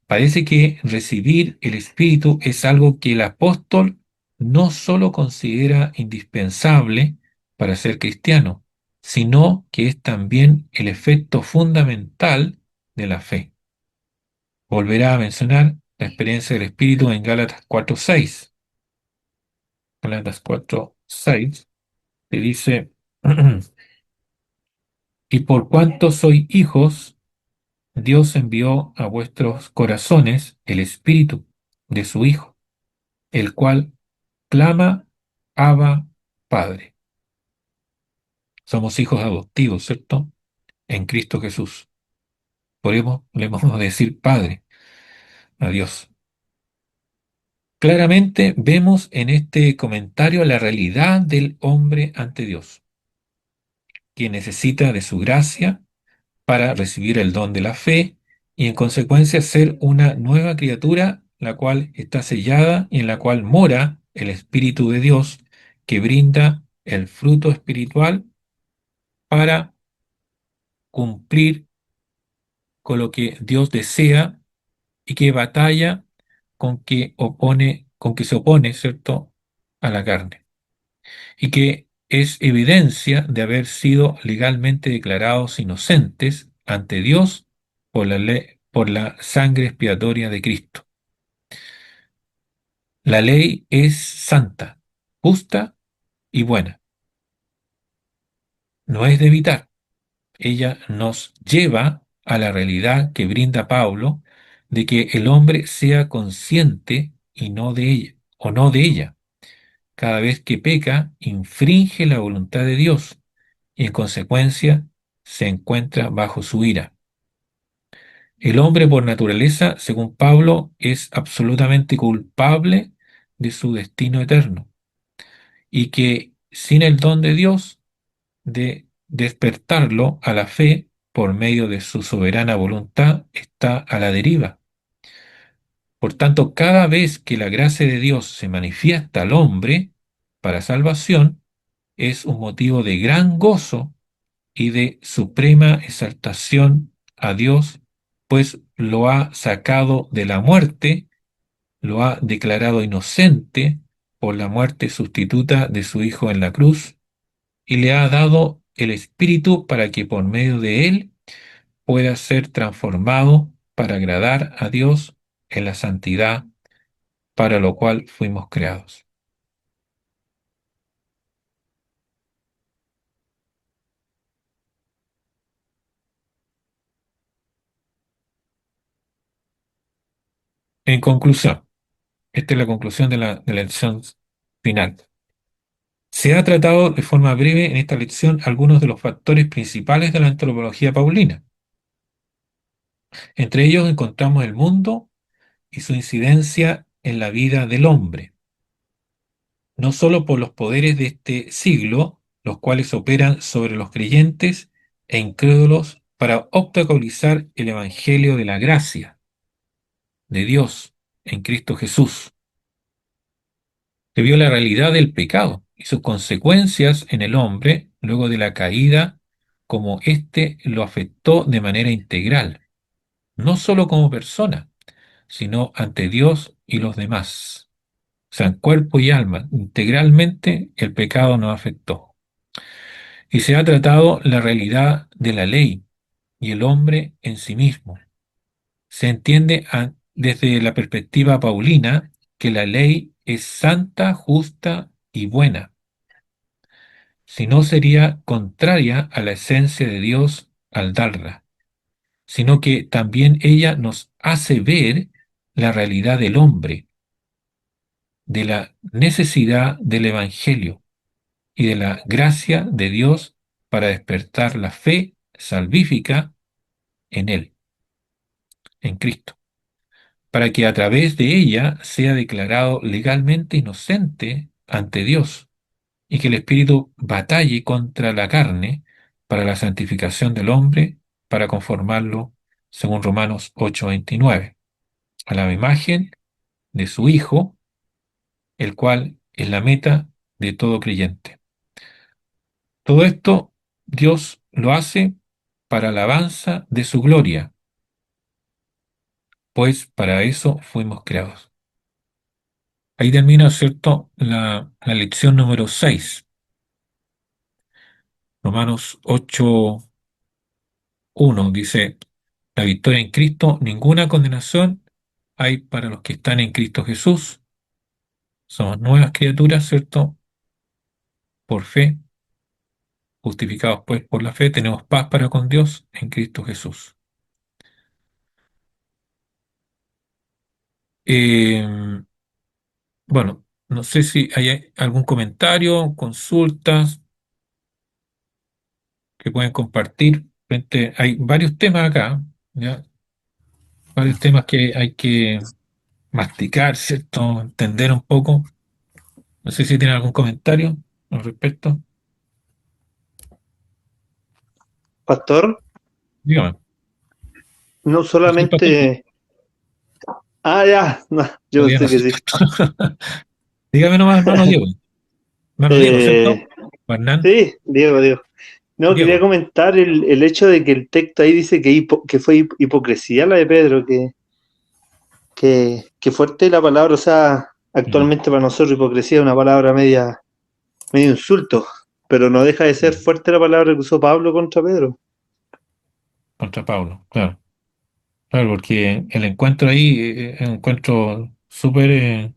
Parece que recibir el Espíritu es algo que el apóstol no solo considera indispensable para ser cristiano, sino que es también el efecto fundamental de la fe. Volverá a mencionar la experiencia del Espíritu en Gálatas 4:6. Gálatas 4:6 que dice, y por cuanto sois hijos, Dios envió a vuestros corazones el Espíritu de su Hijo, el cual clama, Abba, Padre. Somos hijos adoptivos, ¿cierto? En Cristo Jesús. Podemos decir Padre a Dios. Claramente vemos en este comentario la realidad del hombre ante Dios, quien necesita de su gracia para recibir el don de la fe y en consecuencia ser una nueva criatura, la cual está sellada y en la cual mora el Espíritu de Dios, que brinda el fruto espiritual para cumplir con lo que Dios desea y que batalla con que se opone, ¿cierto?, a la carne. Y que es evidencia de haber sido legalmente declarados inocentes ante Dios por la sangre expiatoria de Cristo. La ley es santa, justa y buena. No es de evitar. Ella nos lleva a la realidad que brinda Pablo de que el hombre sea consciente y no de ella, o no de ella. Cada vez que peca, infringe la voluntad de Dios y en consecuencia se encuentra bajo su ira. El hombre por naturaleza, según Pablo, es absolutamente culpable de su destino eterno y que sin el don de Dios de despertarlo a la fe por medio de su soberana voluntad está a la deriva. Por tanto, cada vez que la gracia de Dios se manifiesta al hombre para salvación, es un motivo de gran gozo y de suprema exaltación a Dios, pues lo ha sacado de la muerte, lo ha declarado inocente por la muerte sustituta de su Hijo en la cruz, y le ha dado el Espíritu para que por medio de él pueda ser transformado para agradar a Dios en la santidad para lo cual fuimos creados. En conclusión, esta es la conclusión de la lección final. Se ha tratado de forma breve en esta lección algunos de los factores principales de la antropología paulina. Entre ellos encontramos el mundo y su incidencia en la vida del hombre, no sólo por los poderes de este siglo, los cuales operan sobre los creyentes e incrédulos para obstaculizar el evangelio de la gracia de Dios en Cristo Jesús, que vio la realidad del pecado y sus consecuencias en el hombre luego de la caída, como éste lo afectó de manera integral, no solo como persona, sino ante Dios y los demás. O sea, en cuerpo y alma, integralmente el pecado nos afectó. Y se ha tratado la realidad de la ley y el hombre en sí mismo. Se entiende desde la perspectiva paulina que la ley es santa, justa y buena. Si no sería contraria a la esencia de Dios al darla, sino que también ella nos hace ver la realidad del hombre, de la necesidad del Evangelio y de la gracia de Dios para despertar la fe salvífica en Él, en Cristo, para que a través de ella sea declarado legalmente inocente ante Dios y que el Espíritu batalle contra la carne para la santificación del hombre, para conformarlo, según Romanos 8:29, a la imagen de su Hijo, el cual es la meta de todo creyente. Todo esto Dios lo hace para alabanza de su gloria, pues para eso fuimos creados. Ahí termina, ¿cierto?, la lección número 6. Romanos 8:1 dice, la victoria en Cristo, ninguna condenación hay para los que están en Cristo Jesús. Somos nuevas criaturas, ¿cierto? Por fe, justificados pues por la fe, tenemos paz para con Dios en Cristo Jesús. Eh, bueno, no sé si hay algún comentario, consultas que pueden compartir. Hay varios temas acá, ¿ya? Varios temas que hay que masticar, ¿cierto? Entender un poco. No sé si tienen algún comentario al respecto. Pastor, Dígame. no ¿Yo soy el pastor? solamente... Ah, ya, no, yo Todavía no pensé que soy sí. pastor. Dígame nomás, hermano Diego. Hermano Diego, ¿cierto? Eh, ¿O Hernán? sí, Diego, Diego. No, quería Diego. comentar el hecho de que el texto ahí dice que fue hipocresía la de Pedro, que fuerte la palabra, o sea, Mm, actualmente para nosotros hipocresía es una palabra medio insulto, pero no deja de ser mm. fuerte la palabra que usó Pablo contra Pedro. contra Pablo, claro. Claro, porque el encuentro ahí es un encuentro súper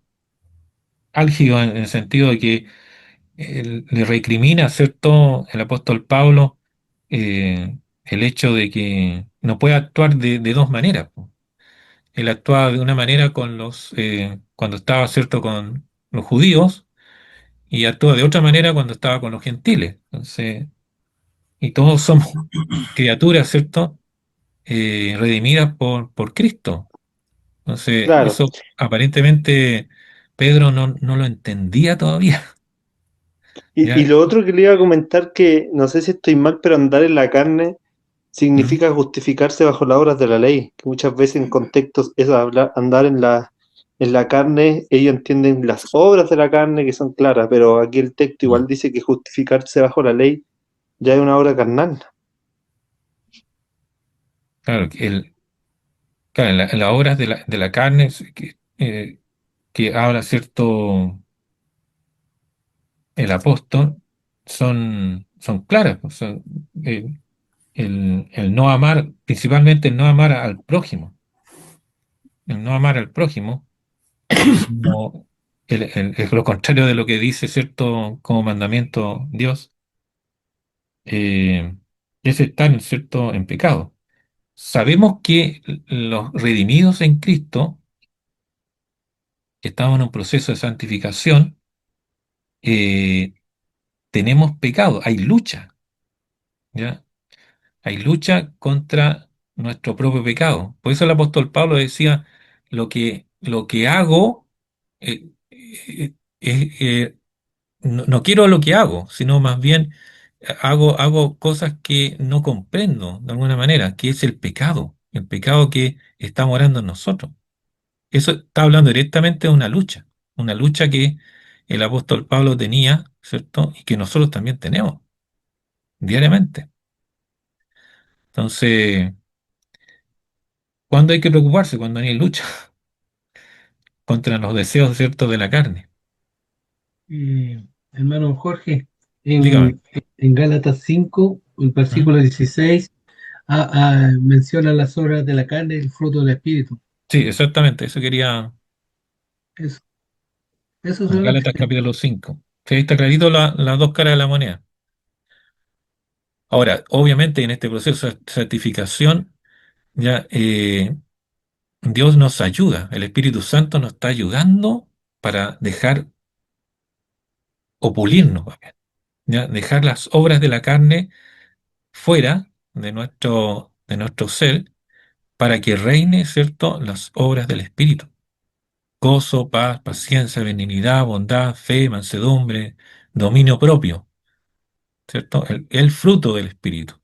álgido en el sentido de que le recrimina, ¿cierto?, el apóstol Pablo el hecho de que no puede actuar de dos maneras, po. Él actuaba de una manera con cuando estaba, ¿cierto?, con los judíos y actúa de otra manera cuando estaba con los gentiles. Entonces, y todos somos criaturas, ¿cierto?, redimidas por Cristo. Entonces, Claro. eso aparentemente Pedro no lo entendía todavía. Y ¿Ya? lo otro que le iba a comentar que, no sé si estoy mal, pero andar en la carne ¿Mm? significa justificarse bajo las obras de la ley, que muchas veces en contextos es andar en la carne, ellos entienden las obras de la carne que son claras, pero aquí el texto igual Mm. dice que justificarse bajo la ley ya es una obra carnal. Claro, claro, en las obras de la carne que habla, ¿cierto?, el apóstol, son claras, pues. Eh, el no amar, principalmente el no amar al prójimo, el no amar al prójimo, sino es lo contrario de lo que dice, ¿cierto?, como mandamiento Dios, eh, es estar, ¿cierto?, en pecado. Sabemos que los redimidos en Cristo, que estamos en un proceso de santificación, eh, tenemos pecado, hay lucha, ¿ya? Hay lucha contra nuestro propio pecado. Por eso el apóstol Pablo decía, lo que hago, no quiero lo que hago, sino más bien hago cosas que no comprendo de alguna manera, que es el pecado que está morando en nosotros. Eso está hablando directamente de una lucha que el apóstol Pablo tenía, ¿cierto? Y que nosotros también tenemos diariamente. Entonces, ¿cuándo hay que preocuparse? Cuando hay lucha contra los deseos, ¿cierto?, de la carne. Hermano Jorge, Dígame. en Gálatas 5, el ¿Mm? versículo 16, menciona las obras de la carne y el fruto del Espíritu. Sí, exactamente, eso quería Eso, eso en solamente. Gálatas capítulo 5. Sí, ahí está clarito las dos caras de la moneda. Ahora, obviamente en este proceso de santificación, ya Dios nos ayuda, el Espíritu Santo nos está ayudando para dejar o pulirnos, más bien, ¿ya? Dejar las obras de la carne fuera de nuestro ser para que reine, ¿cierto?, las obras del Espíritu. Gozo, paz, paciencia, benignidad, bondad, fe, mansedumbre, dominio propio, ¿cierto? El fruto del Espíritu.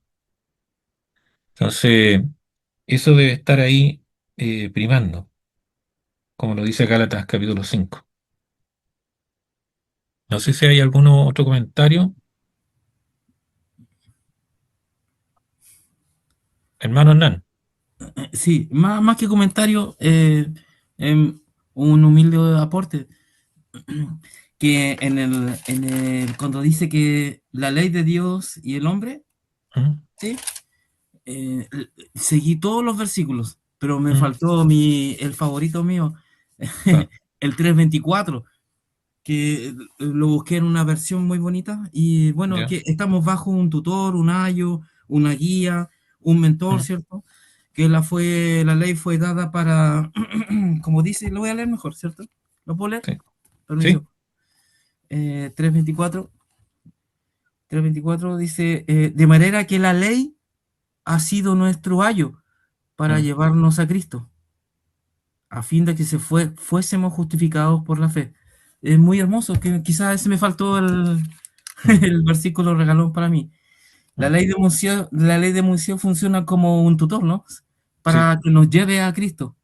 Entonces, eso debe estar ahí primando, como lo dice Gálatas capítulo 5. No sé si hay algún otro comentario. Hermano Hernán. Sí, más que comentario, un humilde aporte, que cuando dice que la ley de Dios y el hombre, ¿Mm? ¿sí? Eh, Seguí todos los versículos, pero me ¿Mm? faltó el favorito mío, Claro, el 3:24, que lo busqué en una versión muy bonita y bueno, ya. que estamos bajo un tutor, un ayo, una guía, un mentor, ¿Mm? ¿cierto? Que la ley fue dada para, como dice, lo voy a leer mejor, ¿cierto? ¿Lo puedo leer? Sí, sí. Permiso. 3:24, 3:24 dice, de manera que la ley ha sido nuestro ayo para ¿Mm? llevarnos a Cristo, a fin de que fuésemos justificados por la fe. Es muy hermoso, que quizás ese me faltó ¿Mm? el versículo regalón para mí. ¿Mm? La ley de Moisés funciona como un tutor, ¿no? Sí, Para que nos lleve a Cristo.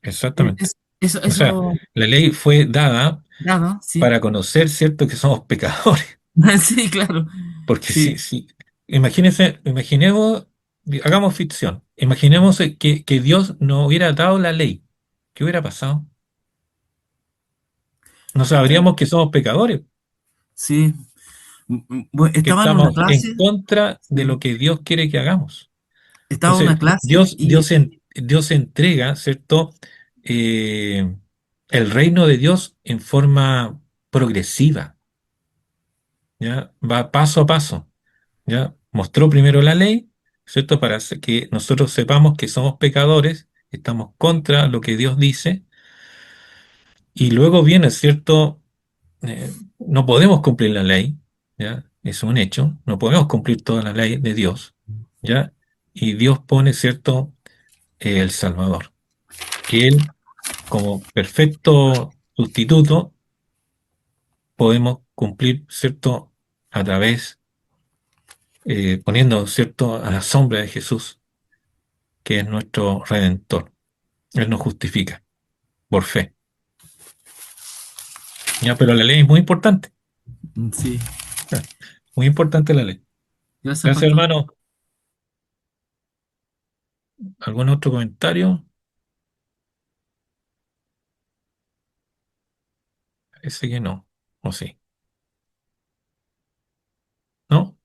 exactamente. Eso, O sea, eso, la ley fue dada nada, sí. para conocer, ¿cierto?, que somos pecadores. Sí, claro. Porque Sí, si, imaginemos, hagamos ficción, imaginemos que Dios no hubiera dado la ley, ¿qué hubiera pasado? No sabríamos que somos pecadores, sí. Bueno, que estaba en una estamos en clase, contra de sí, lo que Dios quiere que hagamos. estaba en Entonces, una clase Dios, y Dios entrega, ¿cierto? Eh, el reino de Dios en forma progresiva, ¿ya? Va paso a paso, ¿ya? Mostró primero la ley, ¿cierto? Para que nosotros sepamos que somos pecadores, estamos contra lo que Dios dice, y luego viene, ¿cierto? No podemos cumplir la ley, ¿ya? Es un hecho, no podemos cumplir toda la ley de Dios, ¿ya? Y Dios pone, ¿cierto? El Salvador, que Él, como perfecto sustituto, podemos cumplir, ¿cierto? A través, poniendo, ¿cierto? A la sombra de Jesús, que es nuestro Redentor. Él nos justifica por fe, ¿ya? Pero la ley es muy importante, sí, muy importante la ley. gracias, Gracias, pastor. hermano. ¿Algún otro comentario? Ese que no, o sí. ¿No?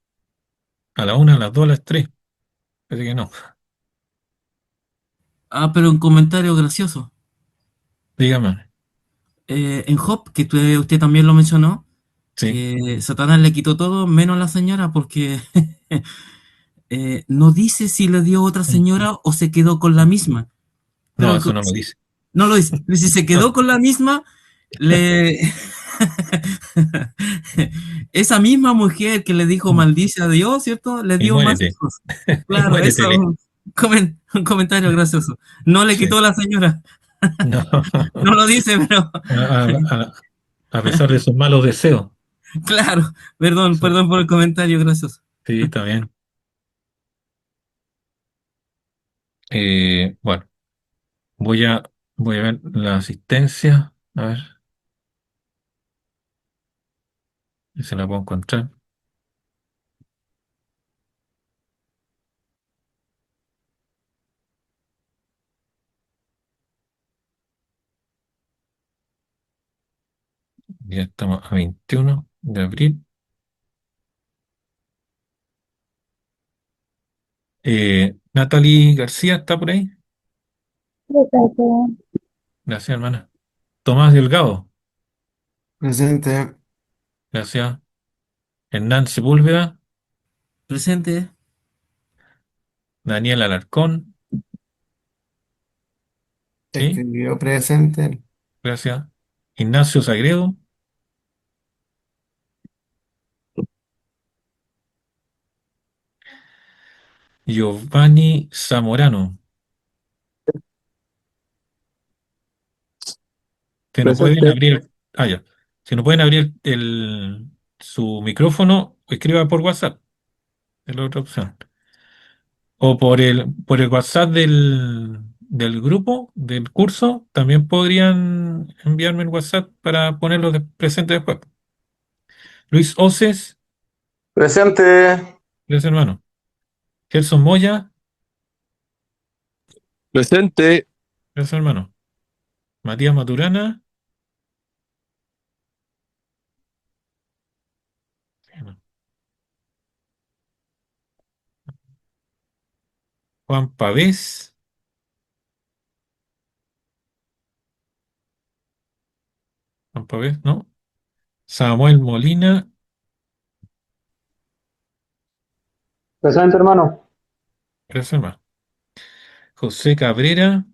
A la una, a las dos, a las tres. Ese que no. Ah, pero un comentario gracioso. Dígame. En Job, que usted también lo mencionó, Sí. que Satanás le quitó todo menos a la señora porque no dice si le dio otra Mm, señora o se quedó con la misma. no, Pero eso no lo dice. no lo dice. Pero si se quedó No, con la misma, le... esa misma mujer que le dijo mm, maldice a Dios, ¿cierto? Le y dio más muérete. hijos. Y Claro, eso es muéretele. un comentario gracioso. No le Sí. quitó a la señora. No. No lo dice, pero A pesar de sus malos deseos. claro. Perdón, Sí, perdón por el comentario gracioso. sí, está bien. Bueno, voy a, voy a ver la asistencia. A ver si se la puedo encontrar. Ya estamos a 21 de abril. Natalie García está por ahí. Presente. Gracias, hermana. Tomás Delgado. Presente. Gracias. Hernán Sepúlveda. Presente. Daniel Alarcón. ¿Sí? Escribió presente. Gracias. Ignacio Sagredo. Giovanni Zamorano. Que no pueden Presente. abrir. Ah, ya. Si no pueden abrir su micrófono, escriba por WhatsApp. Es la otra opción. O por el WhatsApp del grupo, del curso, también podrían enviarme el WhatsApp para ponerlo presente después. Luis Oces, Presente, gracias hermano. Gerson Moya, presente, gracias hermano. Matías Maturana, Juan Pavés, Juan Pavés, ¿no? Samuel Molina, Presente, hermano. gracias hermano. José Cabrera,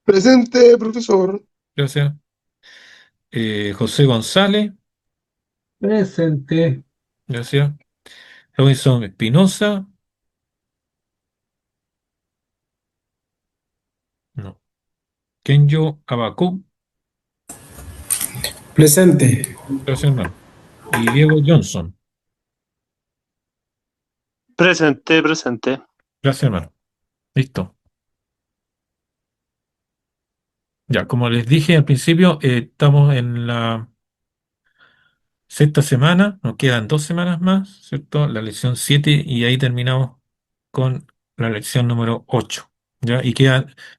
presente, profesor. gracias. José González, Presente. gracias. Robinson Espinosa, no. Kenyo Abacú, Presente. gracias hermano. Y Diego Johnson, Presente, presente. gracias hermano. Listo. Ya, como les dije al principio, estamos en la sexta semana, nos quedan 2 semanas más, ¿cierto? La lección 7 y ahí terminamos con la lección número 8, ¿ya? Y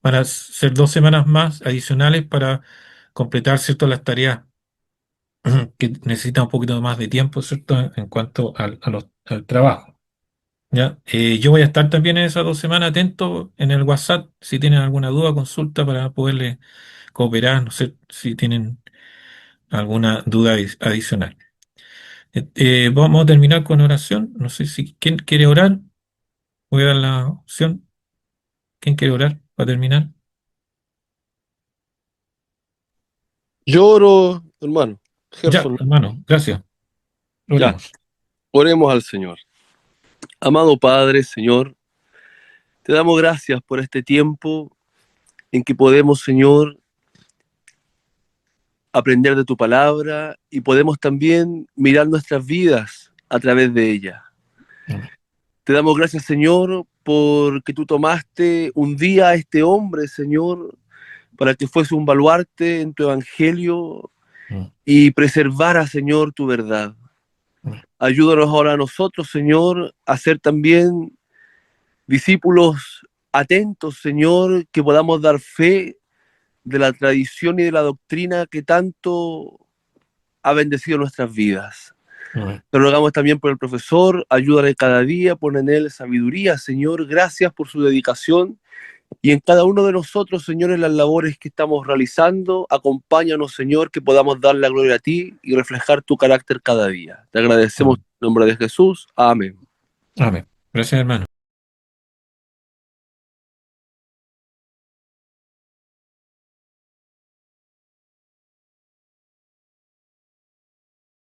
van a ser 2 semanas más adicionales para completar, ¿cierto? Las tareas que necesitan un poquito más de tiempo, ¿cierto? En cuanto al trabajo. Ya, yo voy a estar también en esas 2 semanas atento en el WhatsApp si tienen alguna duda, consulta para poderle cooperar, no sé si tienen alguna duda adicional. Vamos a terminar con oración. No sé si quién quiere orar. Voy a dar la opción. ¿Quién quiere orar para terminar? Yo oro, hermano. Ya, Gerson, hermano, gracias. ya, Oremos. oremos al Señor. Amado Padre, Señor, te damos gracias por este tiempo en que podemos, Señor, aprender de tu palabra y podemos también mirar nuestras vidas a través de ella. Amén. Te damos gracias, Señor, porque tú tomaste un día a este hombre, Señor, para que fuese un baluarte en tu evangelio Mm. y preservara, Señor, tu verdad. Amén. Ayúdanos ahora a nosotros, Señor, a ser también discípulos atentos, Señor, que podamos dar fe de la tradición y de la doctrina que tanto ha bendecido nuestras vidas. Amén. Te rogamos también por el profesor, ayúdale cada día, pon en él sabiduría, Señor, gracias por su dedicación y en cada uno de nosotros, Señor, en las labores que estamos realizando, acompáñanos, Señor, que podamos dar la gloria a ti y reflejar tu carácter cada día. Te agradecemos Amén. en nombre de Jesús. Amén. Amén. Gracias, hermano.